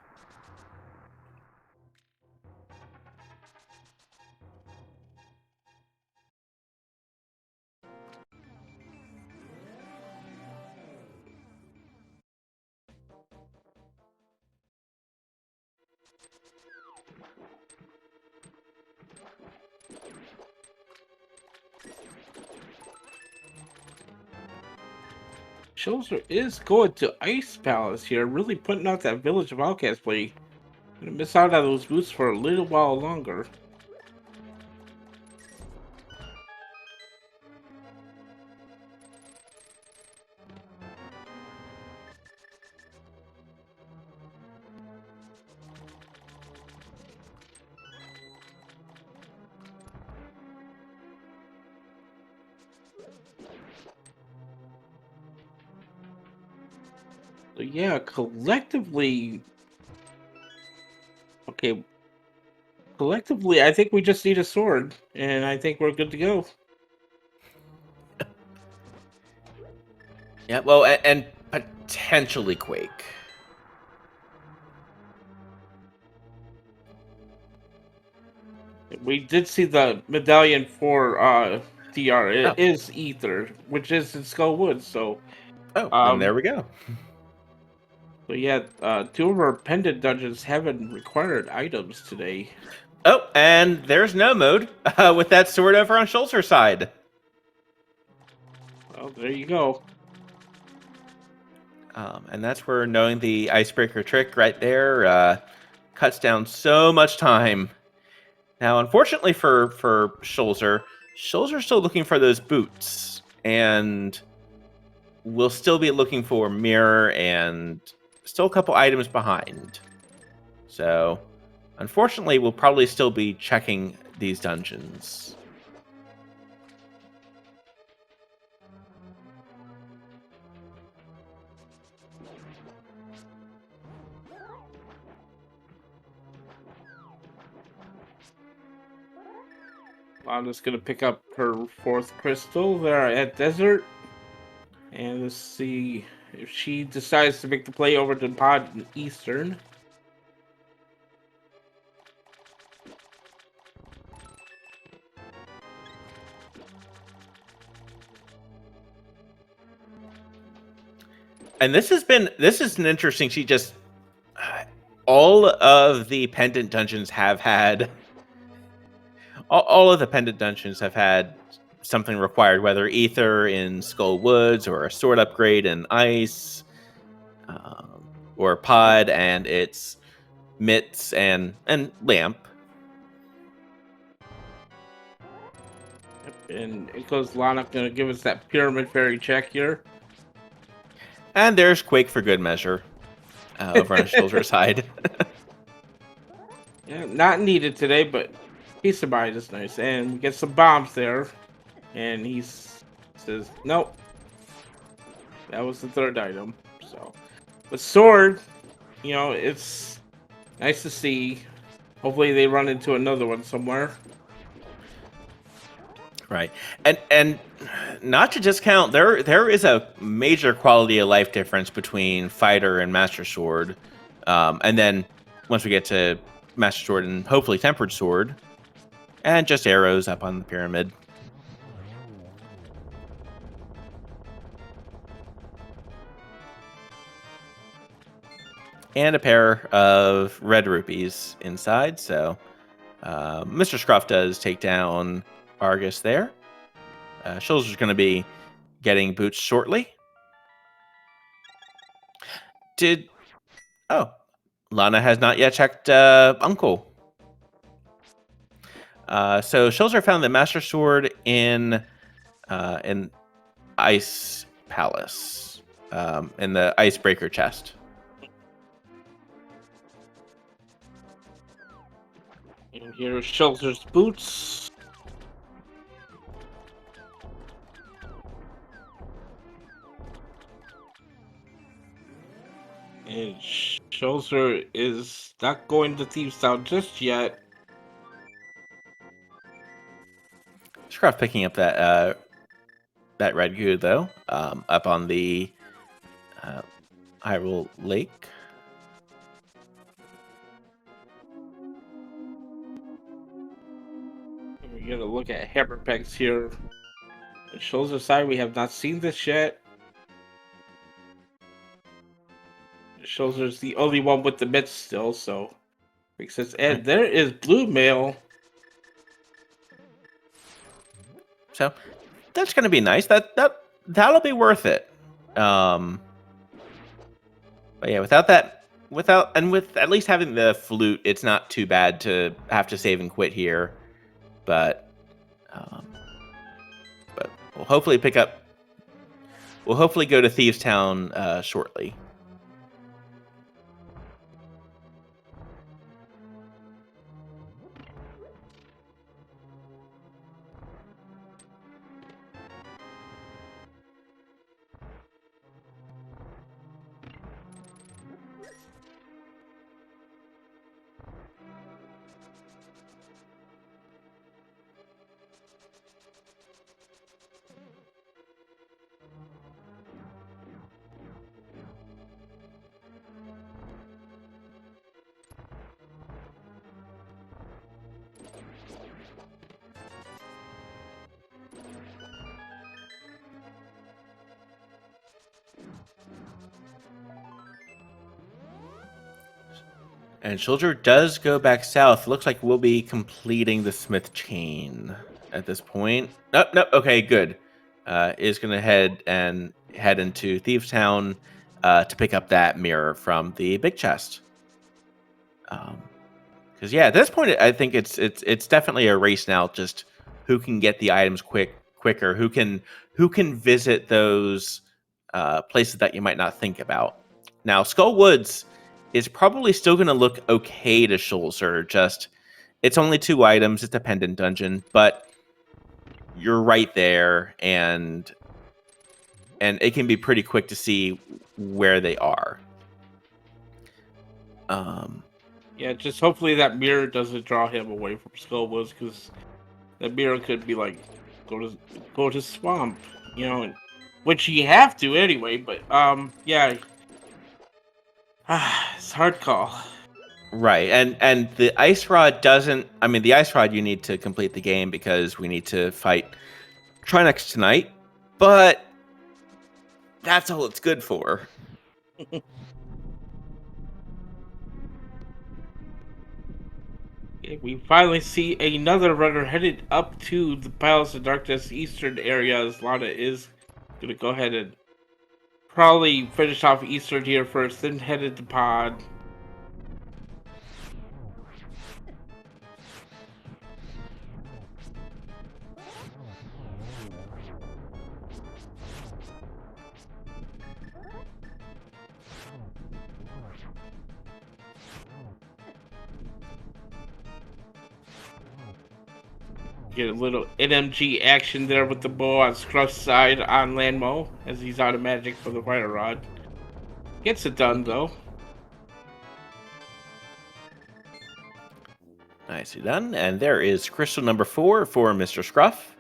Schulzer is going to Ice Palace here, really putting out that Village of Outcasts play. Gonna miss out on those boots for a little while longer. So yeah, collectively, okay, collectively, I think we just need a sword, and I think we're good to go.
Yeah, well, and potentially Quake.
We did see the medallion for DR. It is Ether, which is in Skullwood, so...
and there we go.
So yeah, 2 of our pendant dungeons haven't required items today.
Oh, and there's no mode with that sword over on Schulzer's side.
Well, there you go.
And that's where knowing the icebreaker trick right there cuts down so much time. Now, unfortunately for Schulzer, Schulzer's still looking for those boots, and we'll still be looking for Mirror and still a couple items behind. So, unfortunately, we'll probably still be checking these dungeons.
I'm just gonna pick up her 4th crystal there at Desert. And let's see if she decides to make the play over to Pod Eastern.
And this is an interesting. She just all of the pendant dungeons have had all of the pendant dungeons have had something required, whether ether in Skull Woods or a sword upgrade in ice, or pod and its mitts and lamp.
And it goes Lana gonna give us that pyramid fairy check here.
And there's Quake for good measure over on Shoulder's side.
Yeah, not needed today, but peace of mind is nice. And we get some bombs there. And he says, nope. That was the third item. So, but sword, you know, it's nice to see. Hopefully they run into another one somewhere.
Right. And not to discount, there is a major quality of life difference between Fighter and Master Sword. And then once we get to Master Sword and hopefully Tempered Sword, and just arrows up on the pyramid. And a pair of red rupees inside, so Mr. Scruff does take down Argus there. Shoulder's going to be getting boots shortly. Lana has not yet checked Uncle. So Shoulder found the Master Sword in Ice Palace, in the Icebreaker chest.
And here's Shoulder's boots. And Shoulder is not going to Thieves Town just yet.
Scruff picking up that red goo though, up on the Hyrule Lake.
We're gonna look at hammer pegs here. On Shoulder's side, we have not seen this yet. Shoulder's the only one with the mitts still, so makes sense. And
Right.
there is blue mail.
So that's going to be nice. That'll be worth it. But yeah, with at least having the flute, it's not too bad to have to save and quit here. But we'll hopefully pick up. We'll hopefully go to Thieves Town shortly. And Shoulder does go back south. Looks like we'll be completing the Smith chain at this point. Nope. Okay, good. Is going to head into Thieves Town to pick up that mirror from the big chest. Because yeah, at this point, I think it's definitely a race now. Just who can get the items quicker, who can visit those places that you might not think about. Now, Skull Woods is probably still going to look okay to Shoulder. Just it's only 2 items. It's a pendant dungeon, but you're right there, and it can be pretty quick to see where they are.
Yeah, just hopefully that mirror doesn't draw him away from Skullwoods, because that mirror could be like, go to swamp, you know, which you have to anyway. But yeah, it's a hard call.
Right, and the ice rod doesn't. I mean, the ice rod you need to complete the game because we need to fight Trinex tonight, but that's all it's good for.
We finally see another runner headed up to the Palace of Darkness Eastern area, as Lana is gonna go ahead and probably finish off Eastern here first, then headed to Pod. Get a little NMG action there with the bow on Scruff's side on Landmo, as he's automatic for the fire rod. Gets it done though.
Nicely done. And there is crystal number 4 for Mr. Scruff.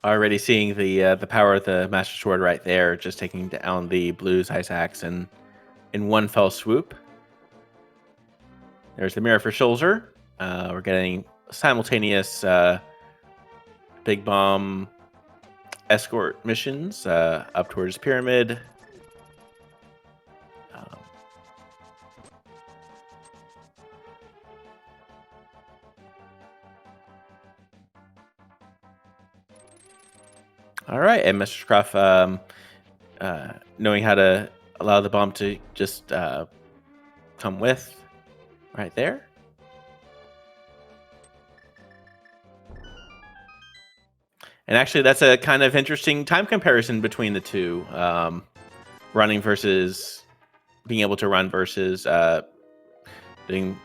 Already seeing the power of the Master Sword right there, just taking down the Blues Ice Axe in one fell swoop. There's the mirror for Schulzer. We're getting simultaneous big bomb escort missions up towards Pyramid. All right, and Mr. Scruff, knowing how to allow the bomb to just come with right there. And actually, that's a kind of interesting time comparison between the two. Running versus being able to run versus doing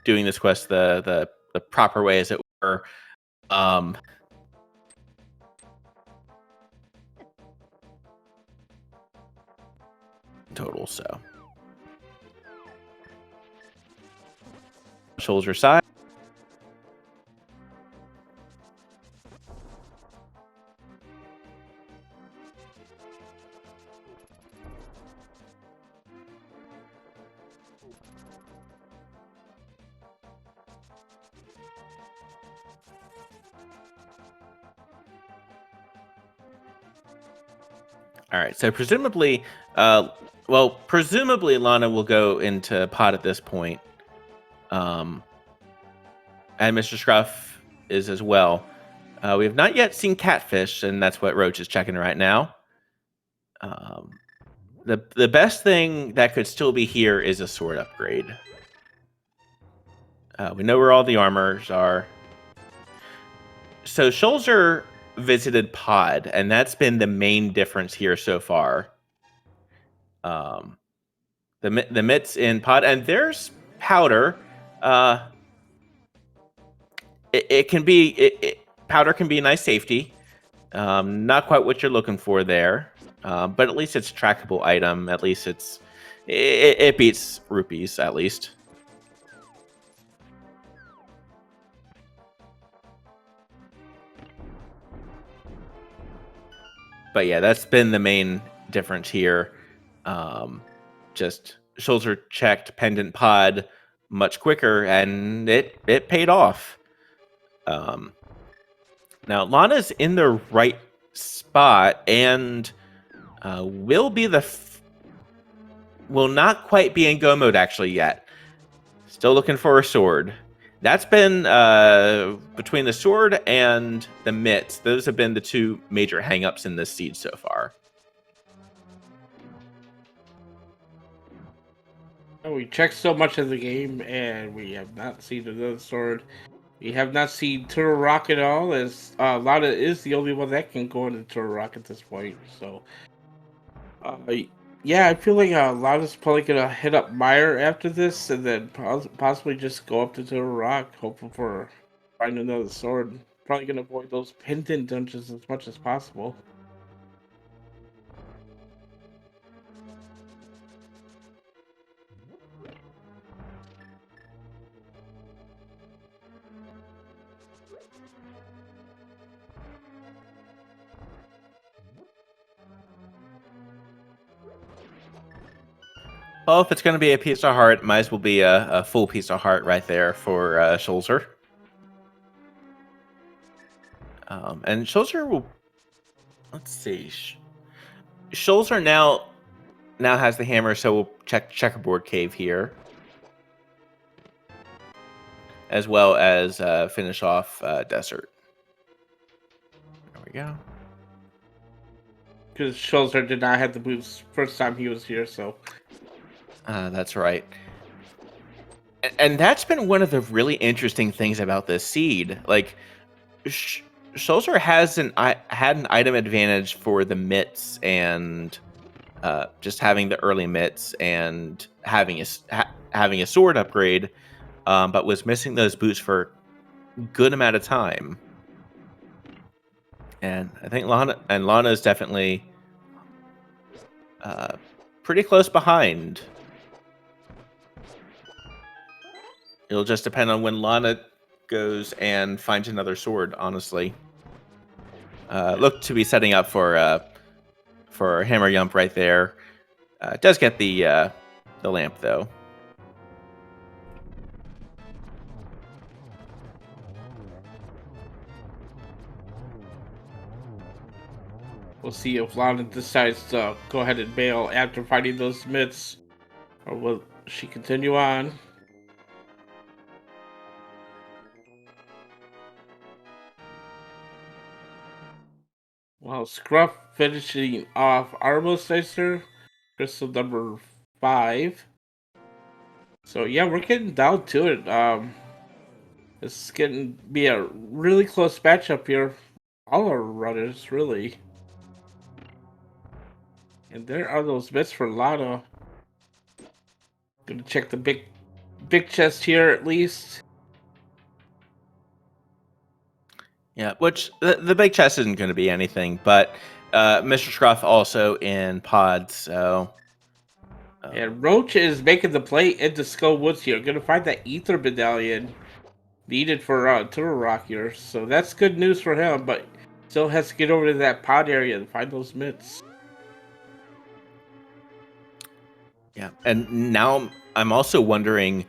this quest the proper way, as it were. Total, so shoulder side. All right, so presumably, presumably Lana will go into pot at this point. And Mr. Scruff is as well. We have not yet seen Catfish, and that's what Roach is checking right now. The best thing that could still be here is a sword upgrade. We know where all the armors are. So Schulzer visited Pod, and that's been the main difference here so far. The mitts in Pod, and there's Powder. It can be Powder can be a nice safety. Not quite what you're looking for there, but at least it's a trackable item. At least it beats rupees at least. But yeah, that's been the main difference here. Just Schulzer checked Pendant Pod much quicker, and it paid off. Now Lana's in the right spot, and will not quite be in go mode actually yet. Still looking for a sword. That's been between the sword and the mitts. Those have been the two major hangups in this siege so far.
We checked so much of the game, and we have not seen another sword. We have not seen Turtle Rock at all, as Lana is the only one that can go into Turtle Rock at this point. So, Yeah, I feel like Lana's probably gonna hit up Meyer after this, and then possibly just go up to the rock, hoping for find another sword. Probably gonna avoid those pendant dungeons as much as possible.
Well, if it's going to be a piece of heart, might as well be a full piece of heart right there for Schulzer. And Schulzer will. Let's see. Schulzer now has the hammer, so we'll check checkerboard cave here, as well as finish off desert. There we go.
Because Schulzer did not have the boots first time he was here, so.
That's right. And that's been one of the really interesting things about this seed. Like, Schulzer has had an item advantage for the mitts and just having the early mitts and having a sword upgrade, but was missing those boots for a good amount of time. And I think Lana is definitely pretty close behind. It'll just depend on when Lana goes and finds another sword, honestly. Look to be setting up for Hammer Yump right there. Does get the lamp, though.
We'll see if Lana decides to go ahead and bail after fighting those myths, or will she continue on? Well, Scruff finishing off Armor Slicer, crystal number 5. So yeah, we're getting down to it. This is getting to be a really close matchup here. All our runners, really. And there are those bits for Lana. Gonna check the big chest here at least.
Yeah, which the big chest isn't going to be anything, but Mr. Scruff also in pods, so.
And Roach is making the play into Skull Woods here. Gonna find that Ether Medallion needed for Turtle Rock here. So that's good news for him, but still has to get over to that pod area and find those mitts.
Yeah, and now I'm also wondering,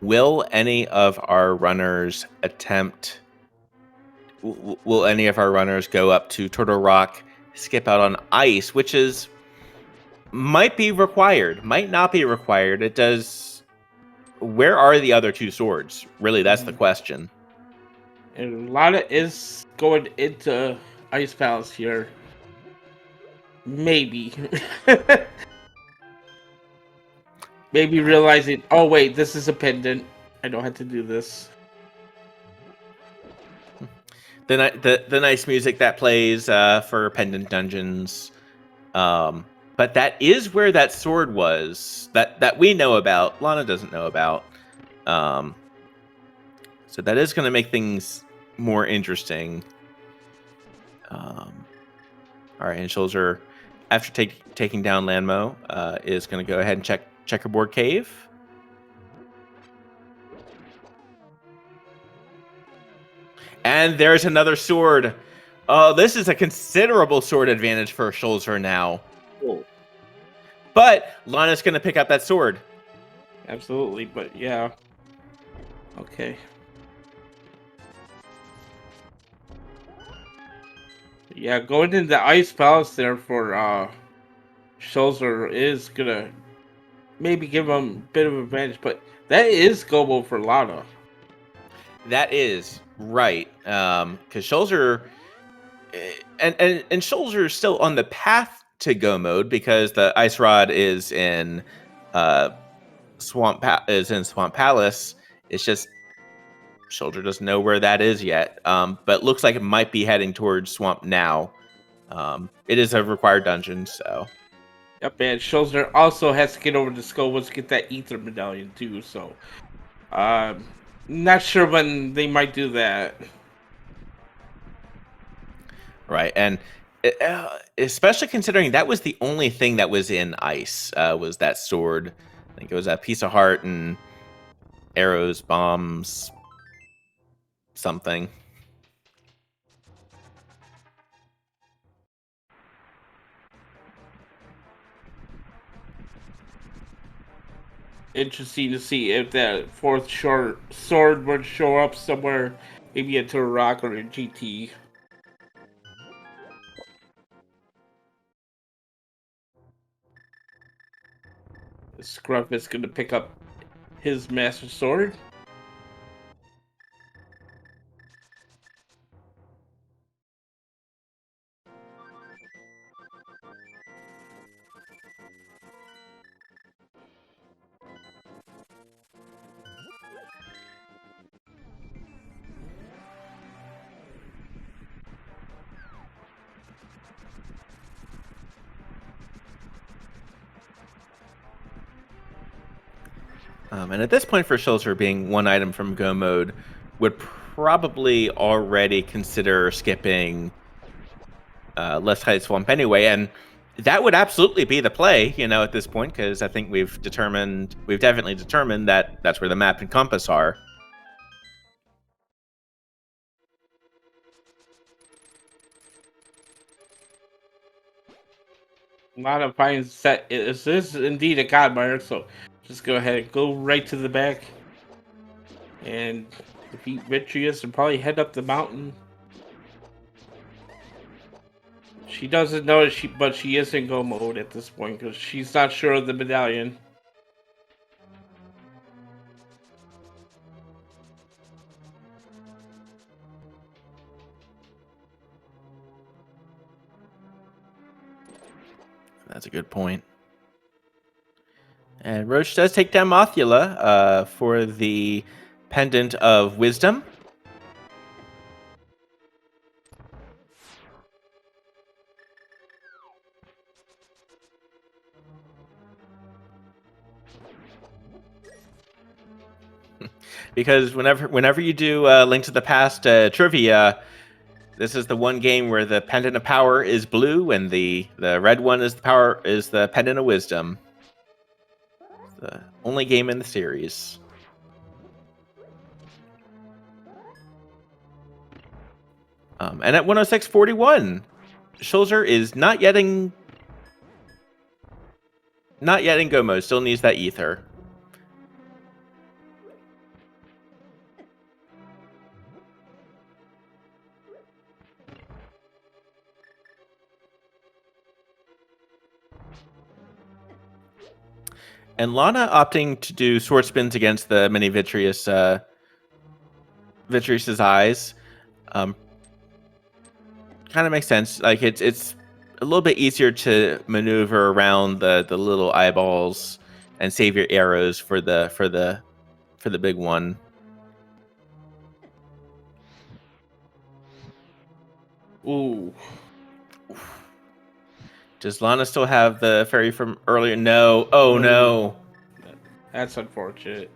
will any of our runners attempt? Will any of our runners go up to Turtle Rock, skip out on ice, which might be required, might not be required. It does. Where are the other two swords? Really, that's the question.
And Lana is going into Ice Palace here. Maybe. Maybe realizing, oh wait, this is a pendant. I don't have to do this.
The nice music that plays for pendant dungeons, but that is where that sword was that we know about. Lana doesn't know about, so that is going to make things more interesting. All right, and Schulzer, after taking down Lanmo, is going to go ahead and check checkerboard cave. And there's another sword. This is a considerable sword advantage for Schulzer now.
Cool.
But Lana's going to pick up that sword.
Absolutely, but yeah. Okay. Yeah, going into the Ice Palace there for Schulzer is gonna maybe give him a bit of advantage, but that is go for Lana.
That is right, because Schulzer and Schulzer is still on the path to go mode because the ice rod is in Swamp Palace. It's just Schulzer doesn't know where that is yet, but looks like it might be heading towards Swamp now. It is a required dungeon, so.
Yep, and Schulzer also has to get over to Scoville to get that Ether medallion too. So, not sure when they might do that.
Right, and especially considering that was the only thing that was in ice, was that sword. I think it was a piece of heart and arrows, bombs, something.
Interesting to see if that fourth short sword would show up somewhere, maybe into a rock or a GT. Scruff is going to pick up his master sword.
And at this point, for Schulzer, being one item from Go mode would probably already consider skipping Left Side Swamp anyway, and that would absolutely be the play, at this point, because I think we've definitely determined that that's where the map and compass are.
Modifying set is indeed a godmire, so just go ahead and go right to the back and defeat Vitreous and probably head up the mountain. She doesn't know it, but she is in go mode at this point because she's not sure of the medallion.
That's a good point. And Roach does take down Mothula for the Pendant of Wisdom. Because whenever you do Link to the Past trivia, this is the one game where the Pendant of Power is blue, and the red one is the Pendant of Wisdom. The only game in the series. And at 106.41, Schulzer is not yet in go mode. Still needs that ether. And Lana opting to do sword spins against the mini Vitreous's eyes. Kind of makes sense. Like it's a little bit easier to maneuver around the little eyeballs and save your arrows for the big one.
Ooh.
Does Lana still have the fairy from earlier? No. Oh no.
That's unfortunate.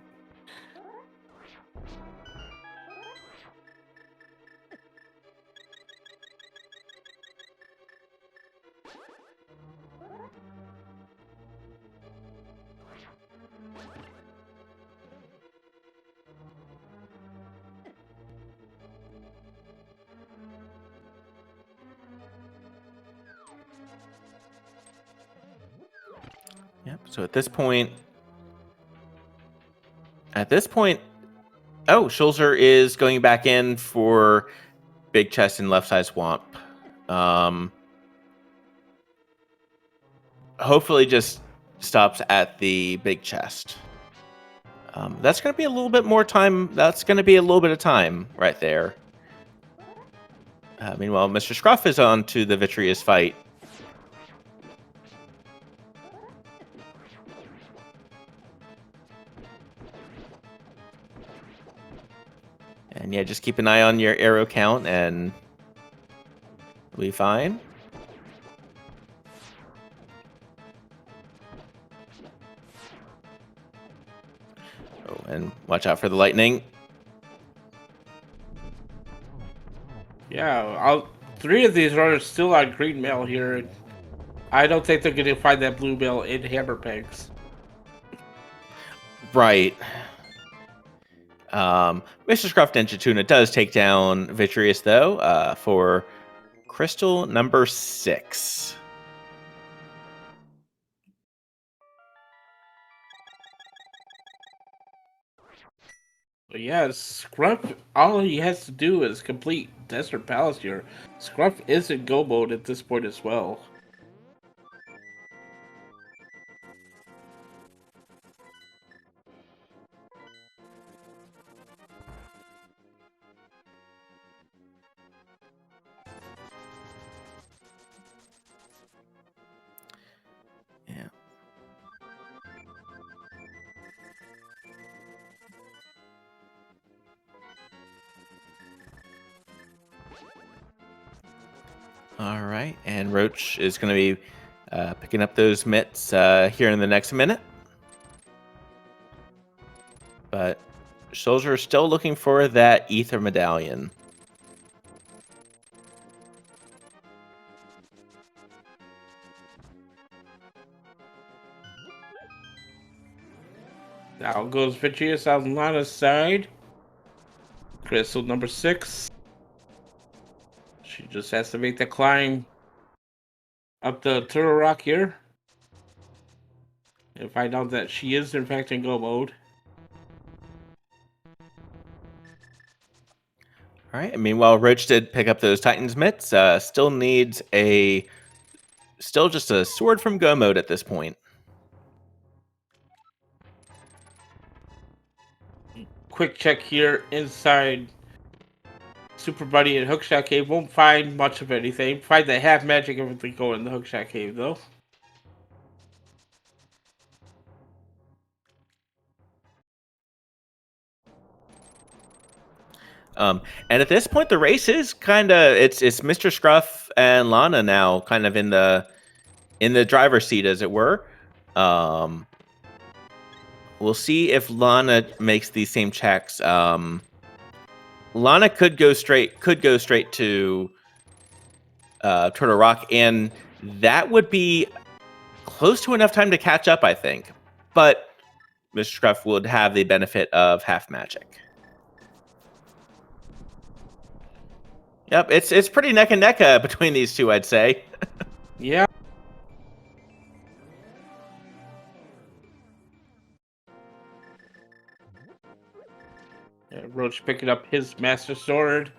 Yep. So at this point, oh, Schulzer is going back in for big chest and left side swamp. Hopefully, just stops at the big chest. That's going to be a little bit more time. That's going to be a little bit of time right there. Meanwhile, Mr. Scruff is on to the Vitreous fight. And yeah, just keep an eye on your arrow count and we'll be fine. And watch out for the lightning.
Yeah, 3 of these are still on green mail here. I don't think they're going to find that blue mail in Hammer Pegs.
Right. Mr. Scruff Ninja Tuna does take down Vitreous, though, for crystal number 6.
But yeah, Scruff, all he has to do is complete Desert Palace here. Scruff is in go mode at this point as well.
Yeah. All right, and Roach is going to be picking up those mitts here in the next minute. But Soldier is still looking for that Ether Medallion.
Now goes Vitreous on Lana's side. Crystal number 6. She just has to make the climb up the Turtle Rock here. And find out that she is in fact in go mode.
All right, and meanwhile, Roach did pick up those Titans mitts. Still needs just a sword from go mode at this point.
Quick check here inside Super Buddy and Hookshot Cave. Won't find much of anything. Find the half magic everything going in the Hookshot Cave though.
And at this point, the race is kind of it's Mr. Scruff and Lana now, kind of in the driver's seat, as it were. We'll see if Lana makes these same checks. Lana could go straight to Turtle Rock, and that would be close to enough time to catch up, I think. But Mr. Scruff would have the benefit of half magic. Yep, it's pretty neck and neck between these two, I'd say.
Yeah. Roach picking up his Master Sword.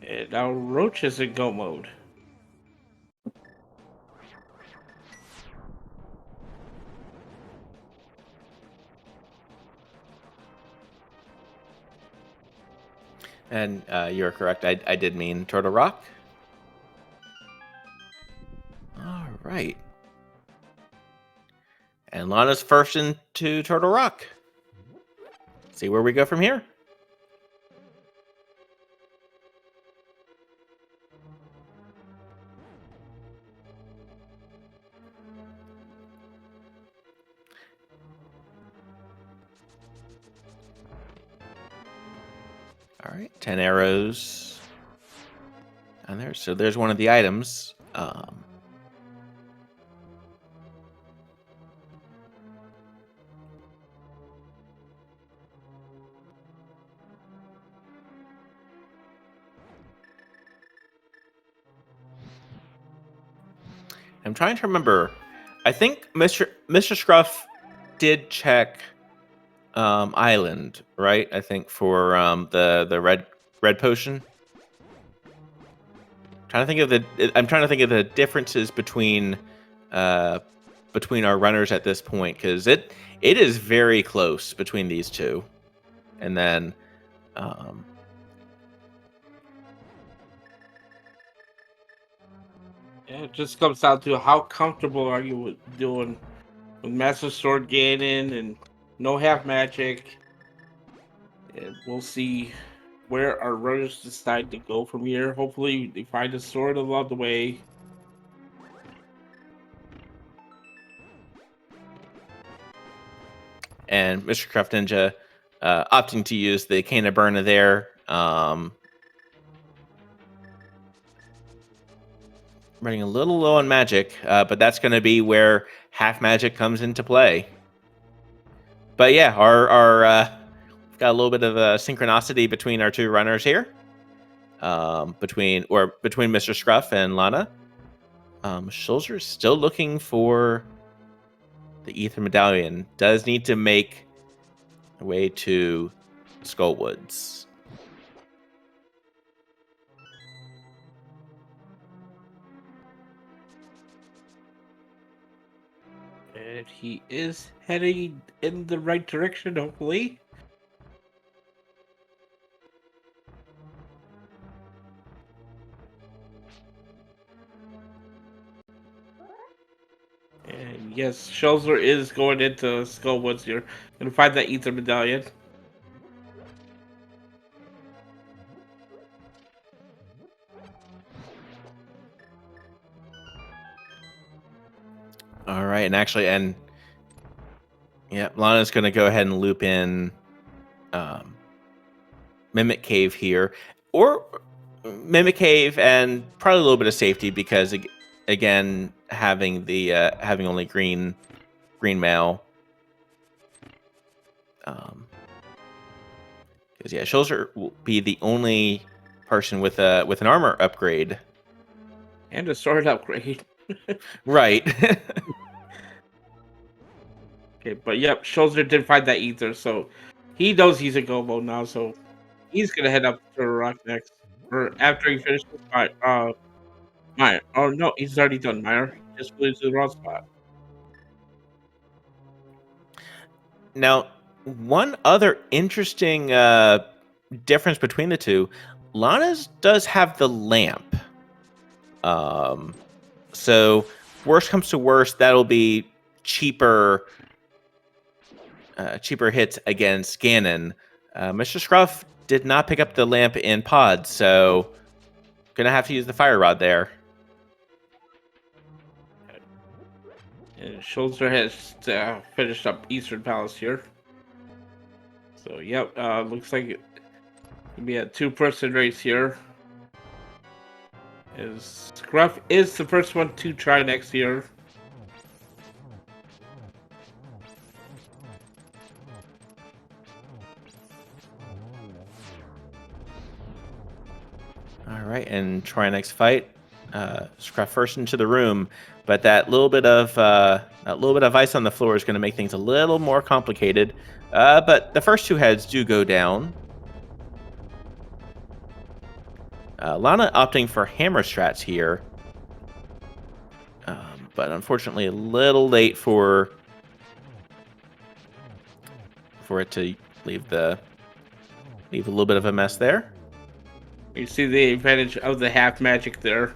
And now Roach is in go mode.
And you're correct. I did mean Turtle Rock. All right. And Lana's first into Turtle Rock. See where we go from here. All right, 10 arrows on there. So there's one of the items. I'm trying to remember. I think Mr. Scruff did check Island, right? I think for the red potion. I'm trying to think of the differences between our runners at this point, because it is very close between these two. And then
Yeah, it just comes down to how comfortable are you doing with Master Sword Ganon and no half magic. And we'll see where our runners decide to go from here. Hopefully they find a sword along the way.
and Mr. Craft Ninja opting to use the Cane of Burna there. Running a little low on magic, but that's going to be where half magic comes into play. But yeah, our we've got a little bit of a synchronicity between our two runners here, between Mr. Scruff and Lana. Schulzer is still looking for the Ether Medallion. Does need to make a way to Skullwoods.
And he is heading in the right direction, hopefully. And yes, Schulzer is going into Skullwoods here. Gonna find that Ether Medallion.
All right, and yeah, Lana's going to go ahead and loop in Mimic Cave here, or Mimic Cave, and probably a little bit of safety because again, having the having only green mail. Because yeah, Schulzer will be the only person with an armor upgrade.
And a sword upgrade.
Right.
Okay, but yep, Schulzer did find that Ether, so he knows he's a Gobo now, so he's gonna head up to Rock next. Or after he finishes Meyer. Oh no, he's already done Meyer. He just flew to the wrong spot.
Now, one other interesting difference between the two, Lana's does have the lamp. So worst comes to worst, that'll be cheaper hits against Ganon. Mr. Scruff did not pick up the lamp in pod, so gonna have to use the fire rod there.
And Schulzer has finished up Eastern Palace here. So yep, looks like it'll be a two-person race here. Scruff is the first one to try next year.
All right, and try next fight. Scruff first into the room, but that little bit of ice on the floor is going to make things a little more complicated. But the first two heads do go down. Lana opting for hammer strats here, but unfortunately a little late for it to leave a little bit of a mess there.
You see the advantage of the half magic there.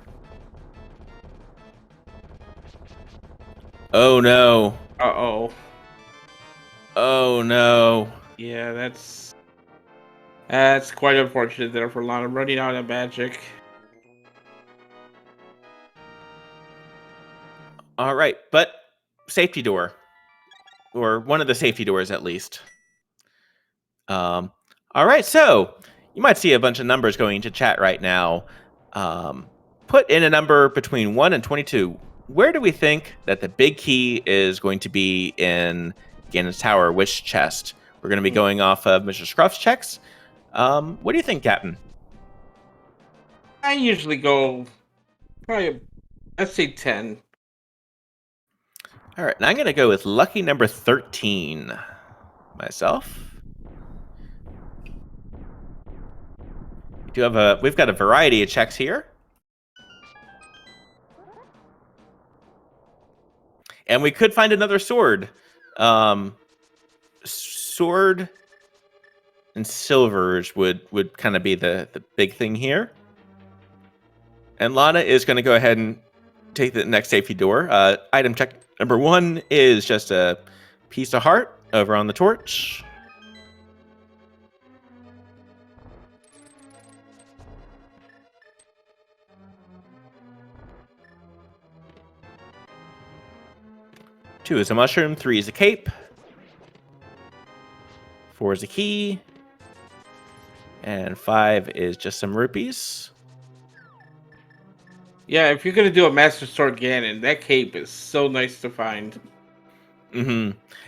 Oh no.
Uh-oh.
Oh no.
Yeah, that's quite unfortunate there for Lana, running out of magic.
All right, but safety door, or one of the safety doors at least. All right, so you might see a bunch of numbers going into chat right now. Put in a number between 1 and 22. Where do we think that the big key is going to be in Ganon's Tower? Which chest? We're going to be going off of Mr. Scruff's checks. What do you think, Captain?
I usually go probably, let's say 10.
All right, and I'm going to go with lucky number 13 myself. We've got a variety of checks here. And we could find another sword. Sword and silvers would kind of be the big thing here. And Lana is going to go ahead and take the next safety door. Item check number 1 is just a piece of heart over on the torch. Two is a mushroom, 3 is a cape. 4 is a key. And 5 is just some rupees.
Yeah, if you're gonna do a Master Sword Ganon, that cape is so nice to find.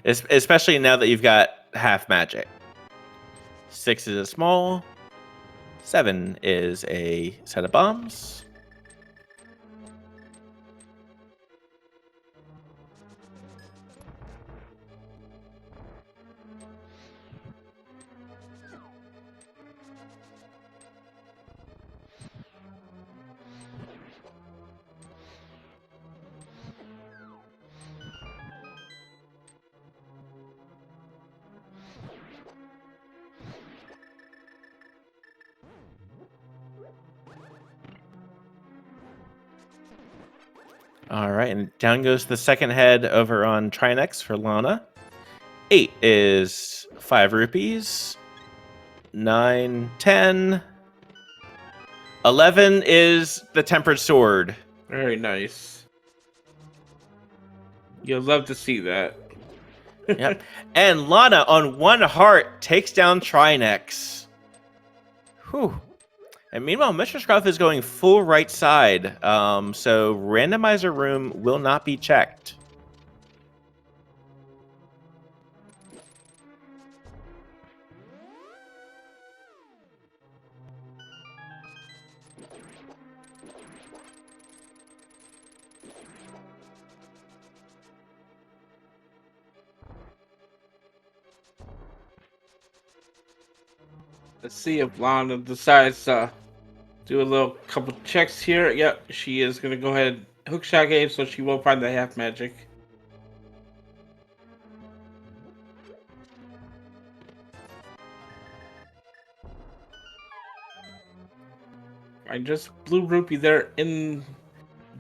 Especially now that you've got half magic. 6 is a small. 7 is a set of bombs. All right, and down goes the second head over on Trinex for Lana. 8 is 5 rupees. 9, 10. 11 is the Tempered Sword.
Very nice. You'll love to see that.
Yep. And Lana on 1 heart takes down Trinex. Whew. And meanwhile, Mr. Scruff is going full right side. So randomizer room will not be checked.
Let's see if Lana decides to do a little couple checks here. Yep, she is gonna go ahead and hookshot game, so she will find the half magic. I just blue rupee there in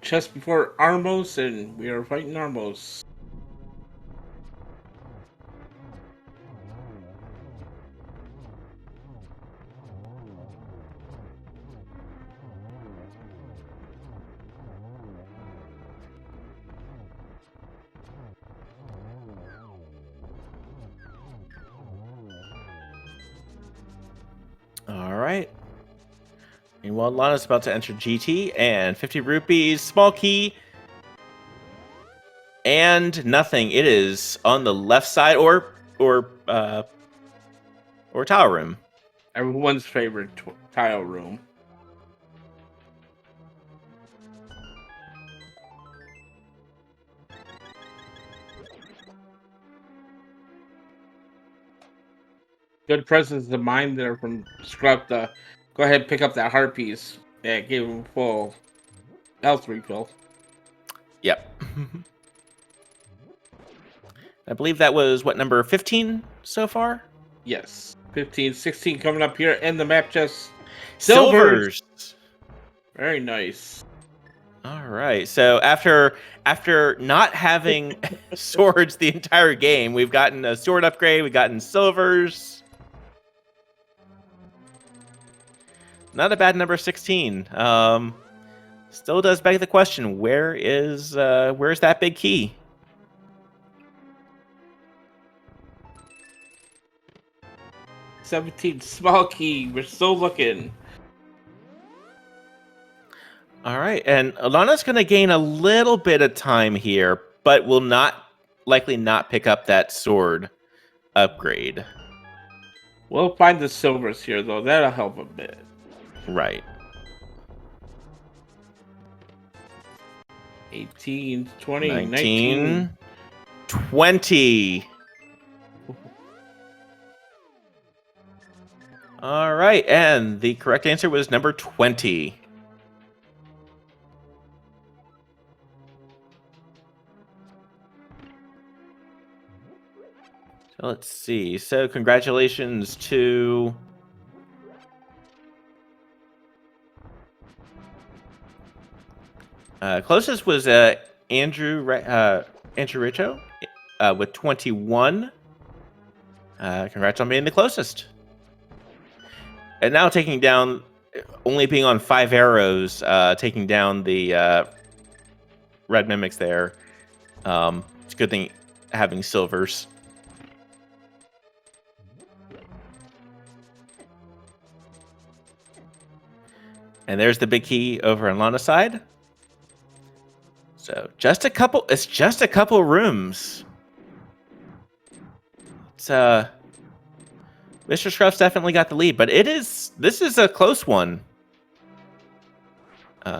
chest before Armos, and we are fighting Armos.
All right. Meanwhile, Lana's about to enter GT and 50 rupees, small key, and nothing. It is on the left side or tile room.
Everyone's favorite tile room. Good presence of mind there from Scrub to go ahead and pick up that heart piece. Yeah, gave him full health refill.
Yep. I believe that was, what, number 15 so far?
Yes. 15, 16 coming up here, and the map just
Silvers.
Very nice.
All right. So after not having swords the entire game, we've gotten a sword upgrade. We've gotten silvers. Not a bad number 16. Still does beg the question: where's that big key?
$17 small key. We're still looking.
All right, and Alana's going to gain a little bit of time here, but will likely not pick up that sword upgrade.
We'll find the silvers here, though. That'll help a bit.
Right.
18, 20,
19, 20. All right, and the correct answer was number 20. So let's see. So congratulations to closest was Andrew Richo with 21. Congrats on being the closest. And now taking down, only being on 5 arrows, taking down the red mimics there. It's a good thing having silvers. And there's the big key over on Lana's side. So it's just a couple rooms. It's Mr. Scruff's definitely got the lead, but this is a close one.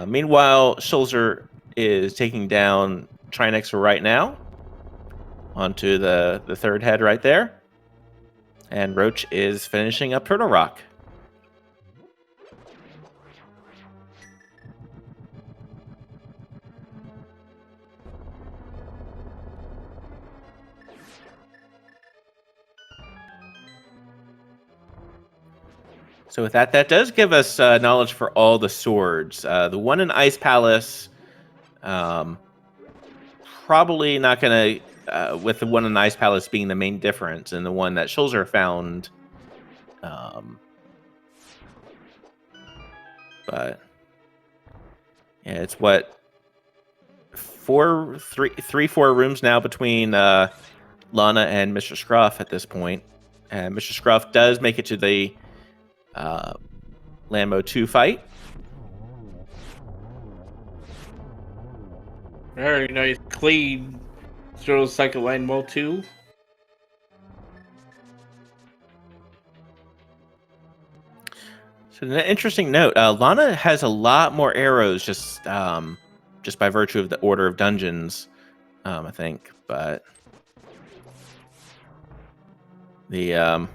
Meanwhile, Schulzer is taking down Trinex right now onto the third head right there. And Roach is finishing up Turtle Rock. So with that does give us knowledge for all the swords. The one in Ice Palace, probably not going to, with the one in Ice Palace being the main difference, and the one that Schulzer found. But yeah, it's what 4 rooms now between Lana and Mr. Scruff at this point. And Mr. Scruff does make it to the Lambo 2 fight.
Very nice, clean Zero Cycle Lambo 2.
So an interesting note, Lana has a lot more arrows just by virtue of the order of dungeons, I think. But the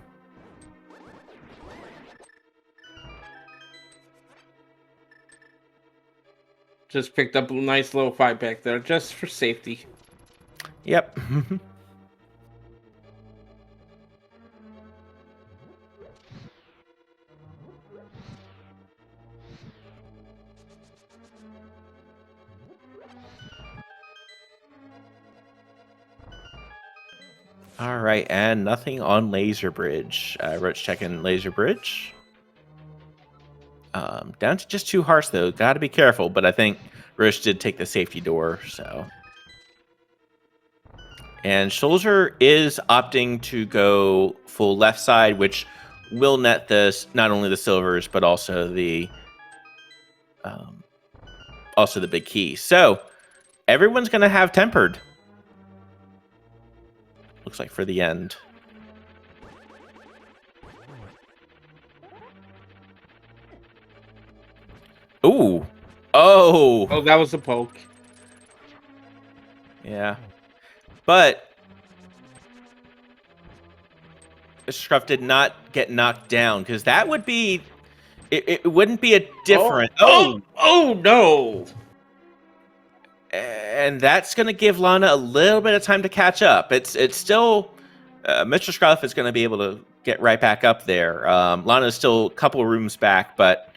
just picked up a nice little fight back there, just for safety.
Yep. All right, and nothing on Laser Bridge. Roach checking Laser Bridge. Down to just 2 hearts, though. Got to be careful, but I think Roach did take the safety door, so. And Schulzer is opting to go full left side, which will net this not only the silvers, but also the big key. So everyone's going to have tempered. Looks like for the end. Ooh. Oh.
Oh, that was a poke.
Yeah. But Mr. Scruff did not get knocked down, because that would be... It wouldn't be a different...
Oh, no!
And that's going to give Lana a little bit of time to catch up. It's still... Mr. Scruff is going to be able to get right back up there. Lana's still a couple rooms back, but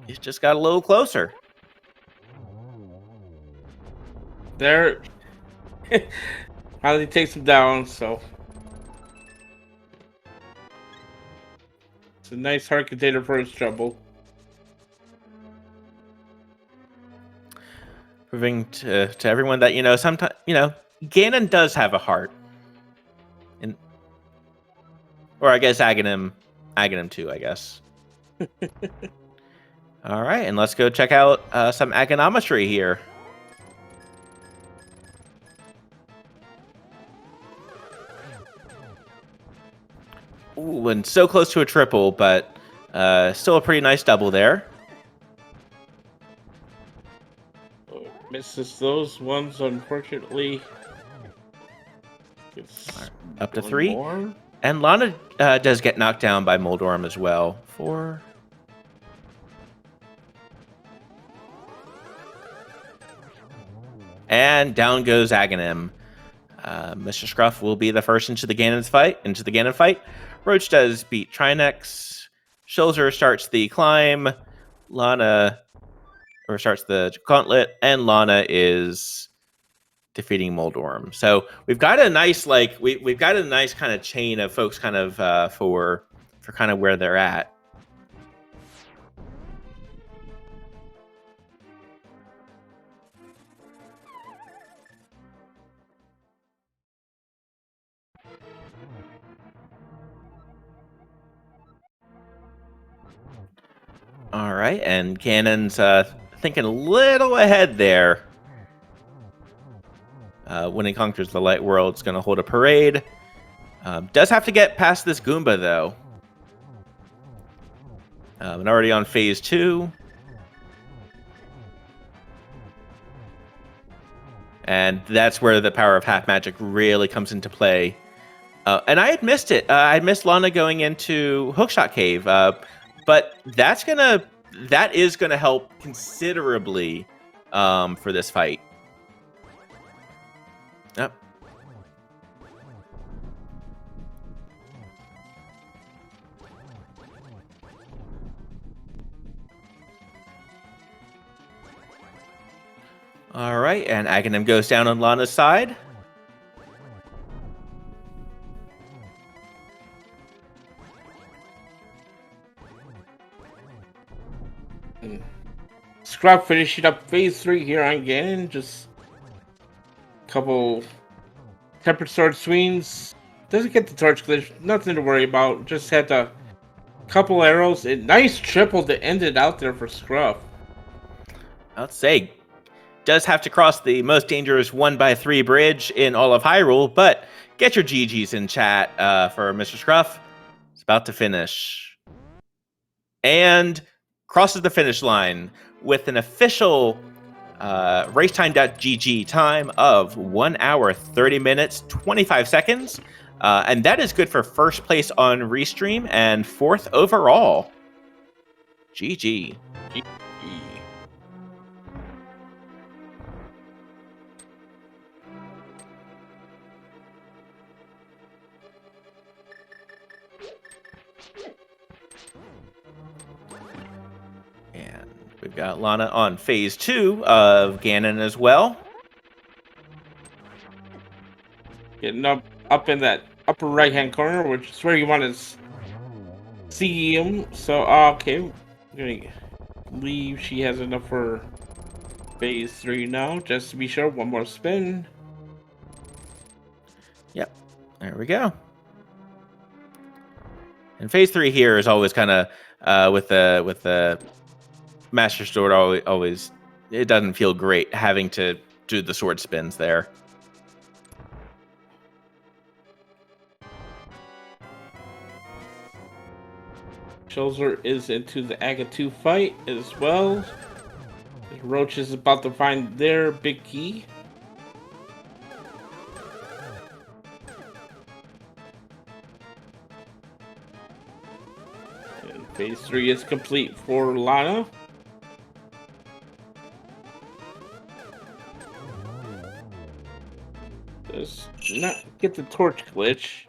he's just got a little closer.
There... Finally takes him down, so... It's a nice hard container for his trouble.
Proving to everyone that, sometimes, Ganon does have a heart. Or I guess Aghanim too, I guess. All right, and let's go check out some Aghanometry here. Ooh, and so close to a triple, but still a pretty nice double there.
Misses those ones, unfortunately.
Right, up to 3.
More.
And Lana does get knocked down by Moldorm as well. 4. And down goes Aghanim. Mr. Scruff will be the first into the Ganon fight. Roach does beat Trinex. Schulzer starts the climb. Starts the gauntlet, and Lana is defeating Moldorm. So we've got a nice we've got a nice kind of chain of folks kind of for kind of where they're at. All right, and Ganon's thinking a little ahead there. When he conquers the light world, it's going to hold a parade. Does have to get past this Goomba, though. And already on phase 2. And that's where the power of half magic really comes into play. And I had missed it. I missed Lana going into Hookshot Cave. But that is gonna help considerably for this fight. Yep. All right, and Aghanim goes down on Lana's side.
Scrap finishing up phase 3 here on Ganon. Just a couple tempered sword swings. Doesn't get the torch glitch. Nothing to worry about. Just had a couple arrows. A nice triple to end it out there for Scruff.
I'd say does have to cross the most dangerous 1x3 bridge in all of Hyrule, but get your GGs in chat for Mr. Scruff. It's about to finish. And crosses the finish line with an official racetime.gg time of 1 hour, 30 minutes, 25 seconds. And that is good for first place on Restream and 4th overall. GG. And we've got Lana on phase 2 of Ganon as well.
Getting up in that upper right hand corner, which is where you want to see him. So okay, I'm gonna leave. She has enough for phase 3 now, just to be sure. One more spin.
Yep, there we go. And phase 3 here is always kind of with the Master Sword. Always it doesn't feel great having to do the sword spins there.
Shulzer is into the Aga 2 fight as well. Roach is about to find their big key. And phase 3 is complete for Lana. Does not get the torch glitch.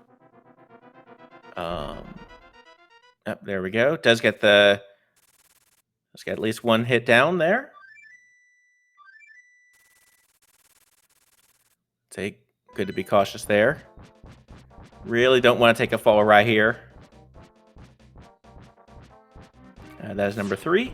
Yep, there we go. Does get at least one hit down there. Good to be cautious there. Really don't want to take a fall right here. That is number 3.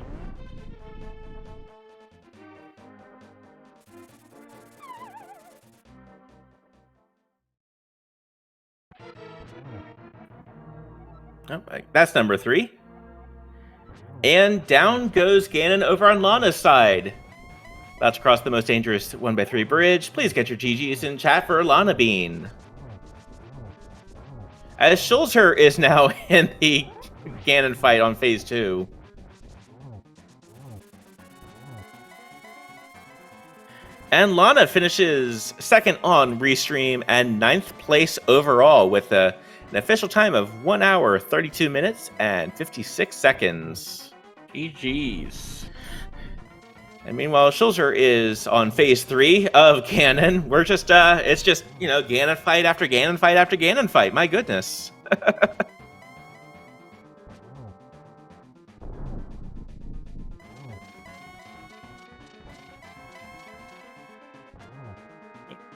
Oh, that's number 3. And down goes Ganon over on Lana's side. About to cross the most dangerous 1x3 bridge. Please get your GGs in chat for Lana Bean. As Shulzer is now in the Ganon fight on phase 2. And Lana finishes 2nd on Restream and 9th place overall with an official time of 1 hour, 32 minutes, and 56 seconds.
GG's.
And meanwhile, Shulzer is on phase 3 of Ganon. We're just, it's just, Ganon fight after Ganon fight after Ganon fight. My goodness.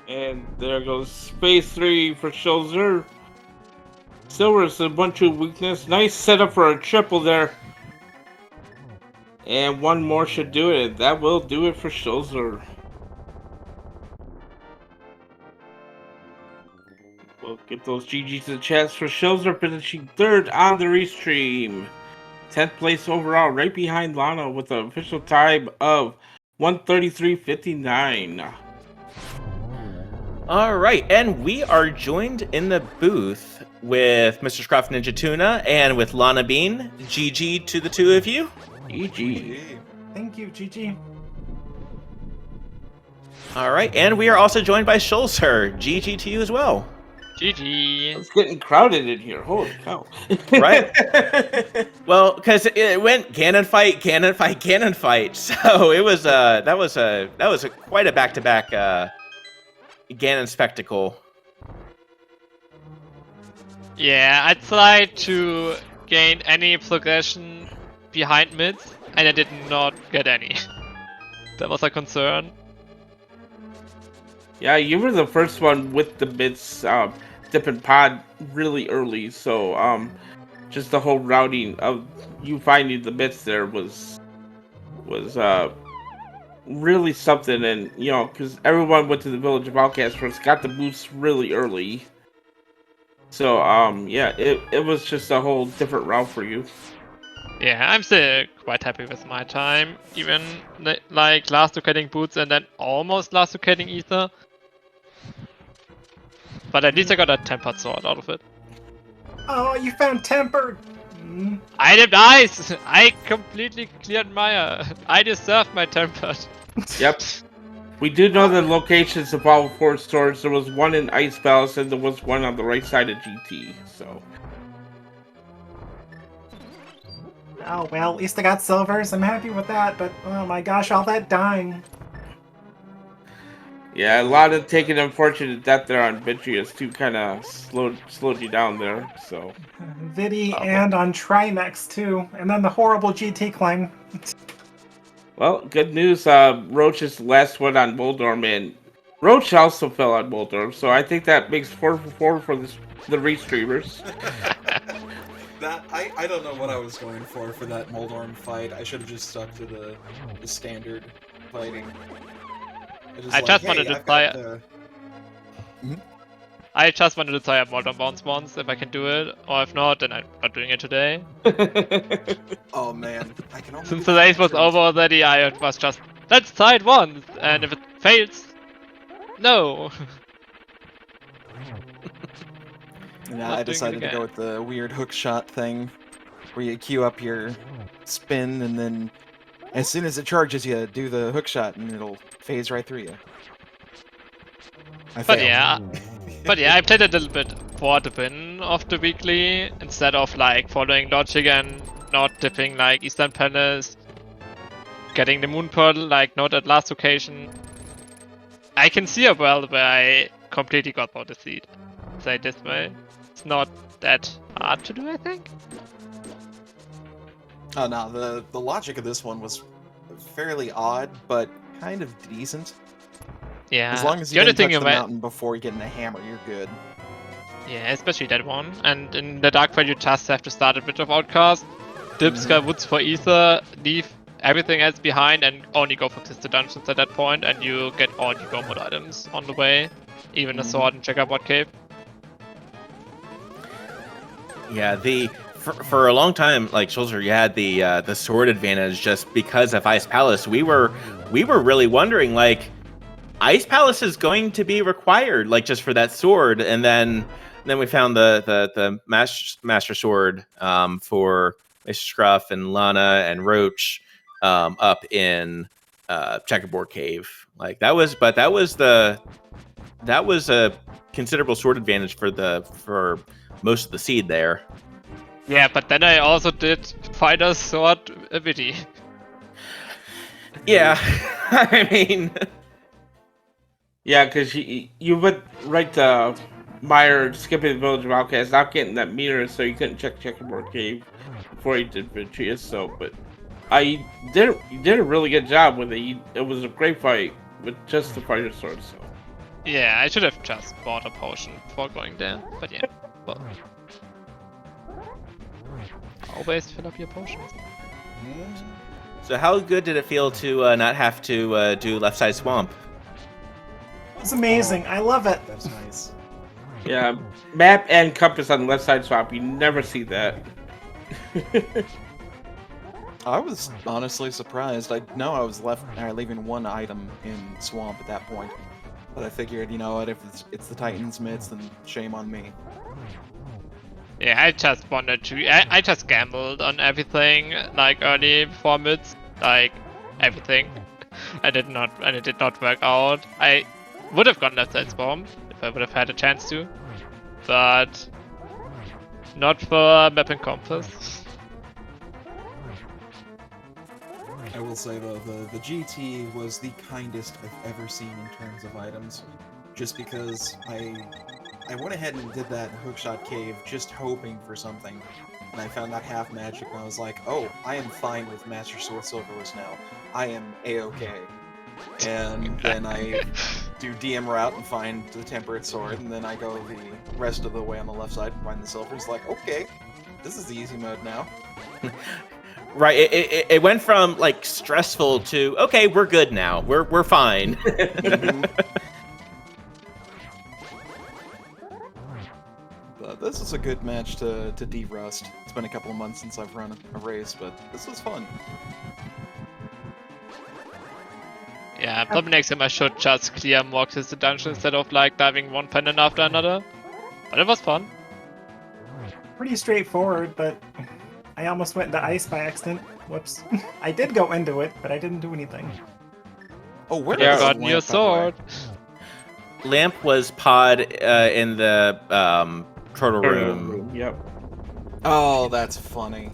And there goes phase 3 for Shulzer. Silver's a bunch of weakness. Nice setup for a triple there. And one more should do it. That will do it for Shulzer. We'll get those GGs in the chats for Shulzer finishing 3rd on the restream. 10th place overall, right behind Lana with an official time of 1:33:59.
All right, and we are joined in the booth with Mr. Scruff Ninja Tuna and with Lana Bean. GG to the two of you.
GG.
Thank you, GG.
All right, and we are also joined by Schulzer. GG to you as well.
GG.
It's getting crowded in here. Holy cow!
Right? Well, because it went Ganon fight, Ganon fight, Ganon fight. So it was that was quite a back-to-back Ganon spectacle.
Yeah, I tried to gain any progression behind mids, and I did not get any. That was a concern.
Yeah, you were the first one with the bits dipping pod really early, so just the whole routing of you finding the bits there was really something, and you know, because everyone went to the Village of Outcasts first, got the boosts really early. So yeah, it was just a whole different route for you.
Yeah, I'm still quite happy with my time. Even like last locating boots and then almost last locating ether. But at least I got a tempered sword out of it.
Oh, you found temper. Mm.
I did nice! I completely cleared Maya. I deserved my tempered.
Yep. We do know the locations of all 4 stores. There was one in Ice Palace and there was one on the right side of GT. So.
Oh, well, at least I got silvers. I'm happy with that, but oh my gosh, all that dying.
Yeah, a lot of taking unfortunate death there on Vitreous too, kind of slowed you down there. So.
Vidi and on Trimax too, and then the horrible GT climb.
Well, good news. Roach's last one on Moldorm, and Roach also fell on Moldorm, so I think that makes 4 for 4 for the restreamers.
That I don't know what I was going for that Moldorm fight. I should have just stuck to the standard fighting.
I just wanted to try. I just wanted to try out Modern Bounce once if I can do it, or if not, then I'm not doing it today.
Oh man, I can only
Since the race was over already, I was just, let's try it once, and if it fails, no.
And I decided to go with the weird hook shot thing, where you queue up your spin, and then as soon as it charges, you do the hook shot, and it'll phase right through you. I failed.
But yeah, I played a little bit for the win of the weekly, instead of like following logic and not dipping like Eastern Palace, getting the Moon Pearl like not at last occasion. I can see a world where I completely got out the seed. Say it this way. It's not that hard to do, I think.
Oh no, the logic of this one was fairly odd, but kind of decent.
Yeah.
As long as
the
you
only
didn't
thing
touch the mountain before you get in a hammer, you're good.
Yeah, especially that one. And in the Dark Fight, you just have to start a bit of Outcast, dip Sky Woods for Ether, leave everything else behind, and only go for Crystal Dungeons at that point, and you get all your go mode items on the way, even a sword and Checkerboard Cave.
Yeah, for a long time, like Schulzer, you had the sword advantage just because of Ice Palace. We were really wondering, like, Ice Palace is going to be required, like, just for that sword, and then we found the Master Sword for Mr. Scruff and Lana and Roach up in Checkerboard Cave. Like that was a considerable sword advantage for most of the seed there.
Yeah, but then I also did Fighter's Sword Vidi.
Yeah, I mean.
Yeah, because you went right to Meyer, skipping the Village of Outcasts, not getting that meter, so you couldn't check Checkerboard Cave before you did Vitreous. So, but you did a really good job with it. It was a great fight with just the Fighter Sword. So.
Yeah, I should have just bought a potion before going there. But yeah, well, always fill up your potions.
So how good did it feel to not have to do Left Side Swamp?
It's amazing. I love it.
That's nice.
Yeah, map and compass on the left side swap. You never see that.
I was honestly surprised. I know I was leaving one item in Swamp at that point. But I figured, you know what, if it's the Titan's mitts, then shame on me.
Yeah, I just wanted to. I just gambled on everything, like early before mids, like everything. And it did not work out. I would have gone left side Swamp if I would have had a chance to, but not for map and compass.
I will say though, the GT was the kindest I've ever seen in terms of items, just because I went ahead and did that hookshot cave just hoping for something, and I found that half magic, and I was like, oh, I am fine with Master Sword Silverless now. I am A-okay. And then I do DM route and find the Temperate Sword, and then I go the rest of the way on the left side and find the silver. It's like, okay, this is the easy mode now.
Right, it went from like stressful to okay, we're good now. We're fine.
But this is a good match to de-rust. It's been a couple of months since I've run a race, but this was fun.
Yeah, probably next time I should just clear more the dungeon instead of like diving one pendant after another. But it was fun.
Pretty straightforward, but I almost went into ice by accident. Whoops. I did go into it, but I didn't do anything.
Oh, where
Yeah,
is
got
Lamp,
me a
by
sword.
Lamp was pod in the turtle room.
Yep.
the way? Oh, that's funny.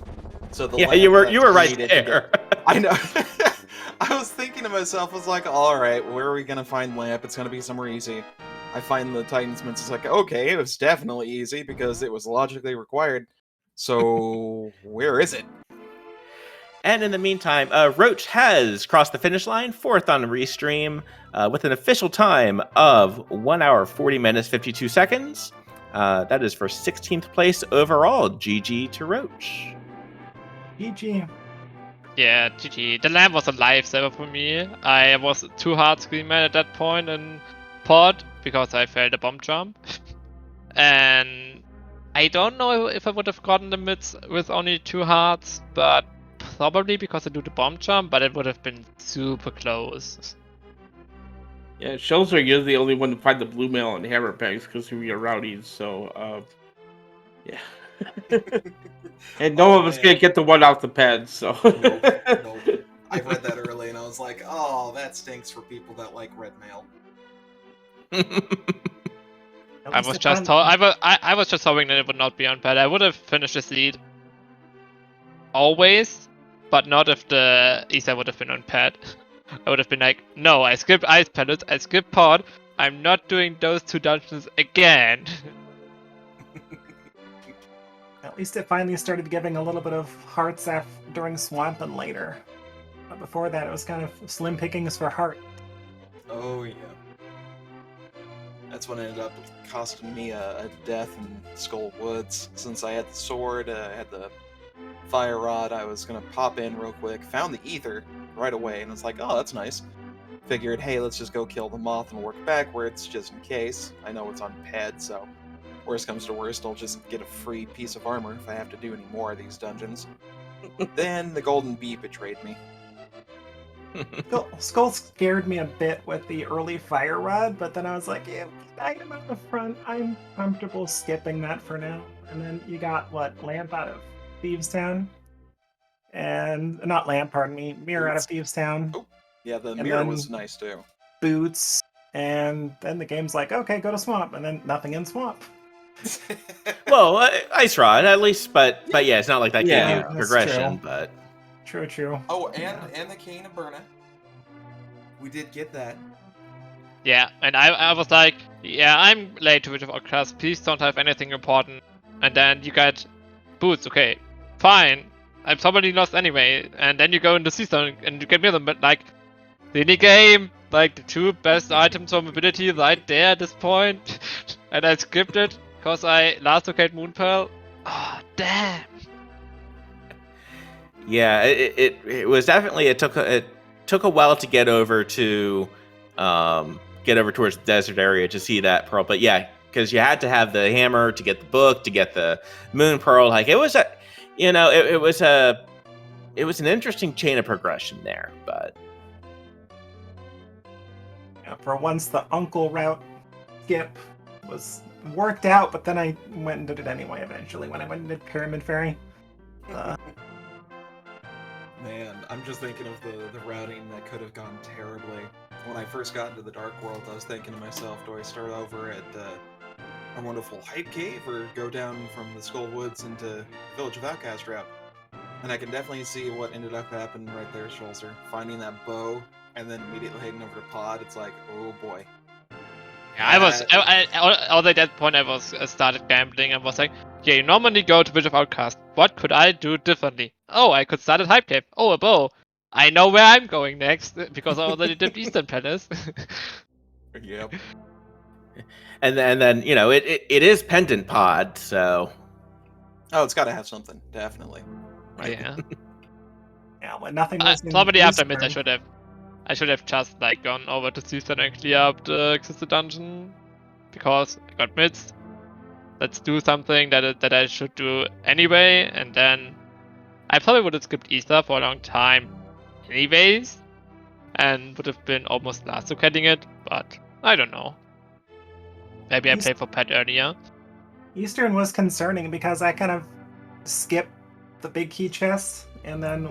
So the
Yeah,
lamp
you were
that
right
needed to
there.
I know. I was thinking to myself, I was like, alright, where are we gonna find Lamp? It's gonna be somewhere easy. I find the Titan's mitts. It's like, okay, it was definitely easy because it was logically required. So, where is it?
And in the meantime, Roach has crossed the finish line, 4th on the restream, with an official time of 1 hour 40 minutes 52 seconds. That is for 16th place overall. GG to Roach.
GG.
Yeah, GG. The lamp was a lifesaver for me. I was too hard screen man at that point in pod because I failed a bomb jump. And I don't know if I would have gotten the mids with only 2 hearts, but probably because I do the bomb jump, but it would have been super close.
Yeah, shells are usually the only one to find the blue mail and hammer pegs because we are rowdies, so, yeah. And no one was gonna get the one out the pad, so.
Nope. I read that early and I was like, oh, that stinks for people that like red mail.
I was just hoping that it would not be on pad. I would have finished this lead always, but not if the Easter would have been on pad. I would have been like, no, I skipped ice pellets, I skipped pod. I'm not doing those 2 dungeons again.
At least it finally started giving a little bit of hearts during Swamp and later. But before that, it was kind of slim pickings for heart.
Oh, yeah.
That's what ended up costing me a death in Skull Woods. Since I had the sword, I had the fire rod, I was gonna pop in real quick, found the ether right away, and it's like, oh, that's nice. Figured, hey, let's just go kill the moth and work backwards, just in case. I know it's on pad, so worst comes to worst, I'll just get a free piece of armor if I have to do any more of these dungeons. Then the golden bee betrayed me.
Skull scared me a bit with the early fire rod, but then I was like, yeah, item out the front, I'm comfortable skipping that for now. And then you got, what, Lamp out of Thieves Town? And, not Lamp, pardon me, Mirror out of Thieves Town.
Oh, yeah, the
And
mirror
then-
was nice too.
Boots, and then the game's like, okay, go to Swamp, and then nothing in Swamp.
Well, Ice Rod, at least, but yeah, it's not like that
Yeah,
gave you
that's
progression,
true.
but
True.
Oh, and the Cane of Burna. We did get that.
Yeah, and I was like, yeah, I'm late to Witch of class, please don't have anything important. And then you get boots, okay, fine. I'm probably lost anyway. And then you go in the season and you get me them, but like, the game, like the 2 best items for mobility right there at this point. And I skipped it because I last locate Moonpearl. Oh, damn.
yeah, it was definitely it took a while to get over to towards the desert area to see that pearl, but yeah, because you had to have the hammer to get the book to get the moon pearl. Like it was a it was an interesting chain of progression there, but
Yeah, for once, the uncle route skip was worked out, but then I went and did it anyway eventually when I went and did Pyramid Fairy.
Man, I'm just thinking of the routing that could have gone terribly. When I first got into the Dark World, I was thinking to myself, do I start over at a wonderful Hype Cave or go down from the Skull Woods into Village of Outcast route? And I can definitely see what ended up happening right there, Schulzer. Finding that bow and then immediately heading over to Pod, it's like, oh boy.
Yeah, although at that point I was started gambling and was like, yeah, you normally go to Village of Outcast. What could I do differently? Oh, I could start at Hype Cave. Oh, a bow. I know where I'm going next because I already did Eastern Palace.
Yep.
and then it is Pendant Pod, so
Oh, it's got to have something, definitely.
Yeah.
Yeah, when nothing was in
Probably after mid,
Eastern.
I should have just like gone over to Season and clear up the existing dungeon because I got mids. Let's do something that I should do anyway, and then I probably would have skipped Easter for a long time, anyways, and would have been almost last to getting it. But I don't know. Maybe I played for Pet earlier.
Eastern was concerning because I kind of skipped the big key chest and then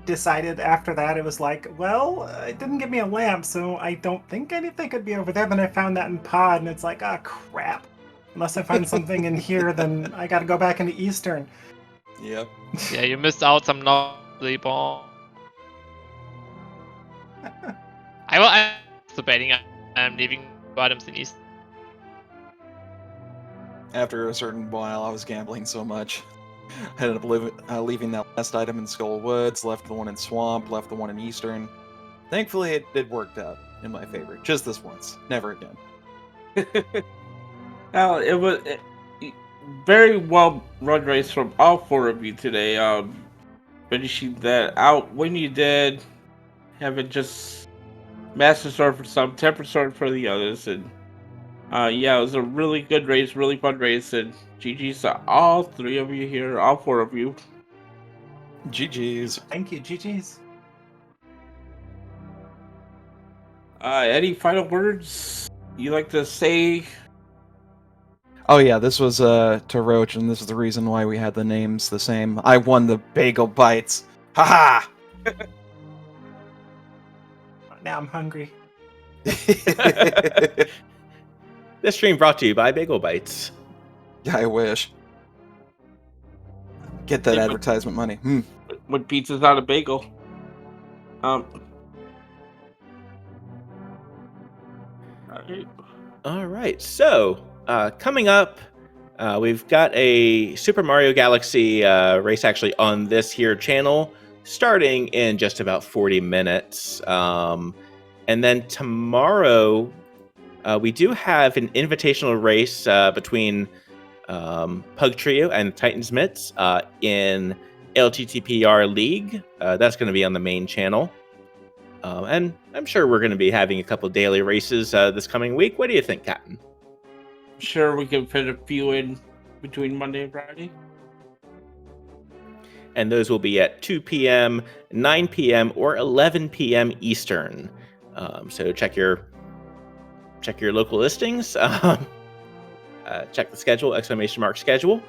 decided after that it was like, well, it didn't give me a lamp, so I don't think anything could be over there. Then I found that in Pod, and it's like, ah, crap. Unless I find something in here, then I gotta go back into Eastern.
Yep.
Yeah, you missed out some lovely ball. I was debating I'm leaving items in East.
After a certain while, I was gambling so much. I ended up leaving that last item in Skull Woods, left the one in Swamp, left the one in Eastern. Thankfully, it worked out in my favor. Just this once. Never again.
Well, it was very well run race from all four of you today. Finishing that out when you did, having just Master Sword for some, Temper Sword for the others, and yeah, it was a really good race, really fun race, and GG's to all three of you here, all four of you.
GG's.
Thank you, GG's.
Any final words you like to say?
Oh yeah, this was to Roach, and this is the reason why we had the names the same. I won the bagel bites. Haha!
Now I'm hungry.
this stream brought to you by Bagel Bites.
Yeah, I wish. Get that advertisement money.
When pizza's not a bagel.
All right, so coming up, we've got a Super Mario Galaxy race actually on this here channel, starting in just about 40 minutes. And then tomorrow, we do have an invitational race between Pug Trio and Titans Mitts in ALTTP League. That's going to be on the main channel. And I'm sure we're going to be having a couple daily races this coming week. What do you think, Captain?
Sure, we can fit a few in between Monday and Friday.
And those will be at 2 p.m., 9 p.m., or 11 p.m. Eastern. So check your local listings. Check the schedule, ! Schedule.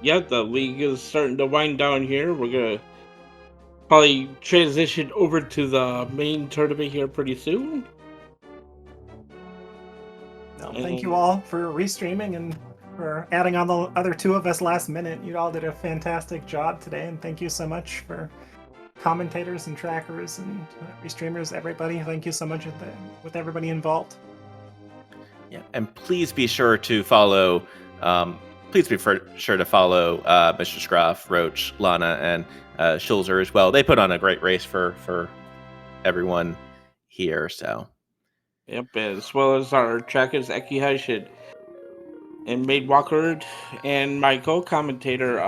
Yeah, the league is starting to wind down here. We're gonna probably transition over to the main tournament here pretty soon.
Well, thank you all for restreaming and for adding on the other two of us last minute. You all did a fantastic job today, and thank you so much for commentators and trackers and restreamers, everybody. Thank you so much with everybody involved.
Yeah, and please be sure to follow. Sure to follow Mr. Scruff, Roach, Lana, and Schulzer as well. They put on a great race for everyone here. So,
yep, as well as our trackers Eki Hashid and Maid Walker and my co-commentator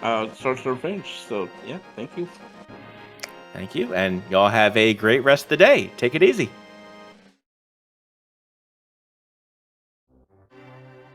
Sorcerer Finch. So yeah, thank you.
Thank you, and y'all have a great rest of the day. Take it easy.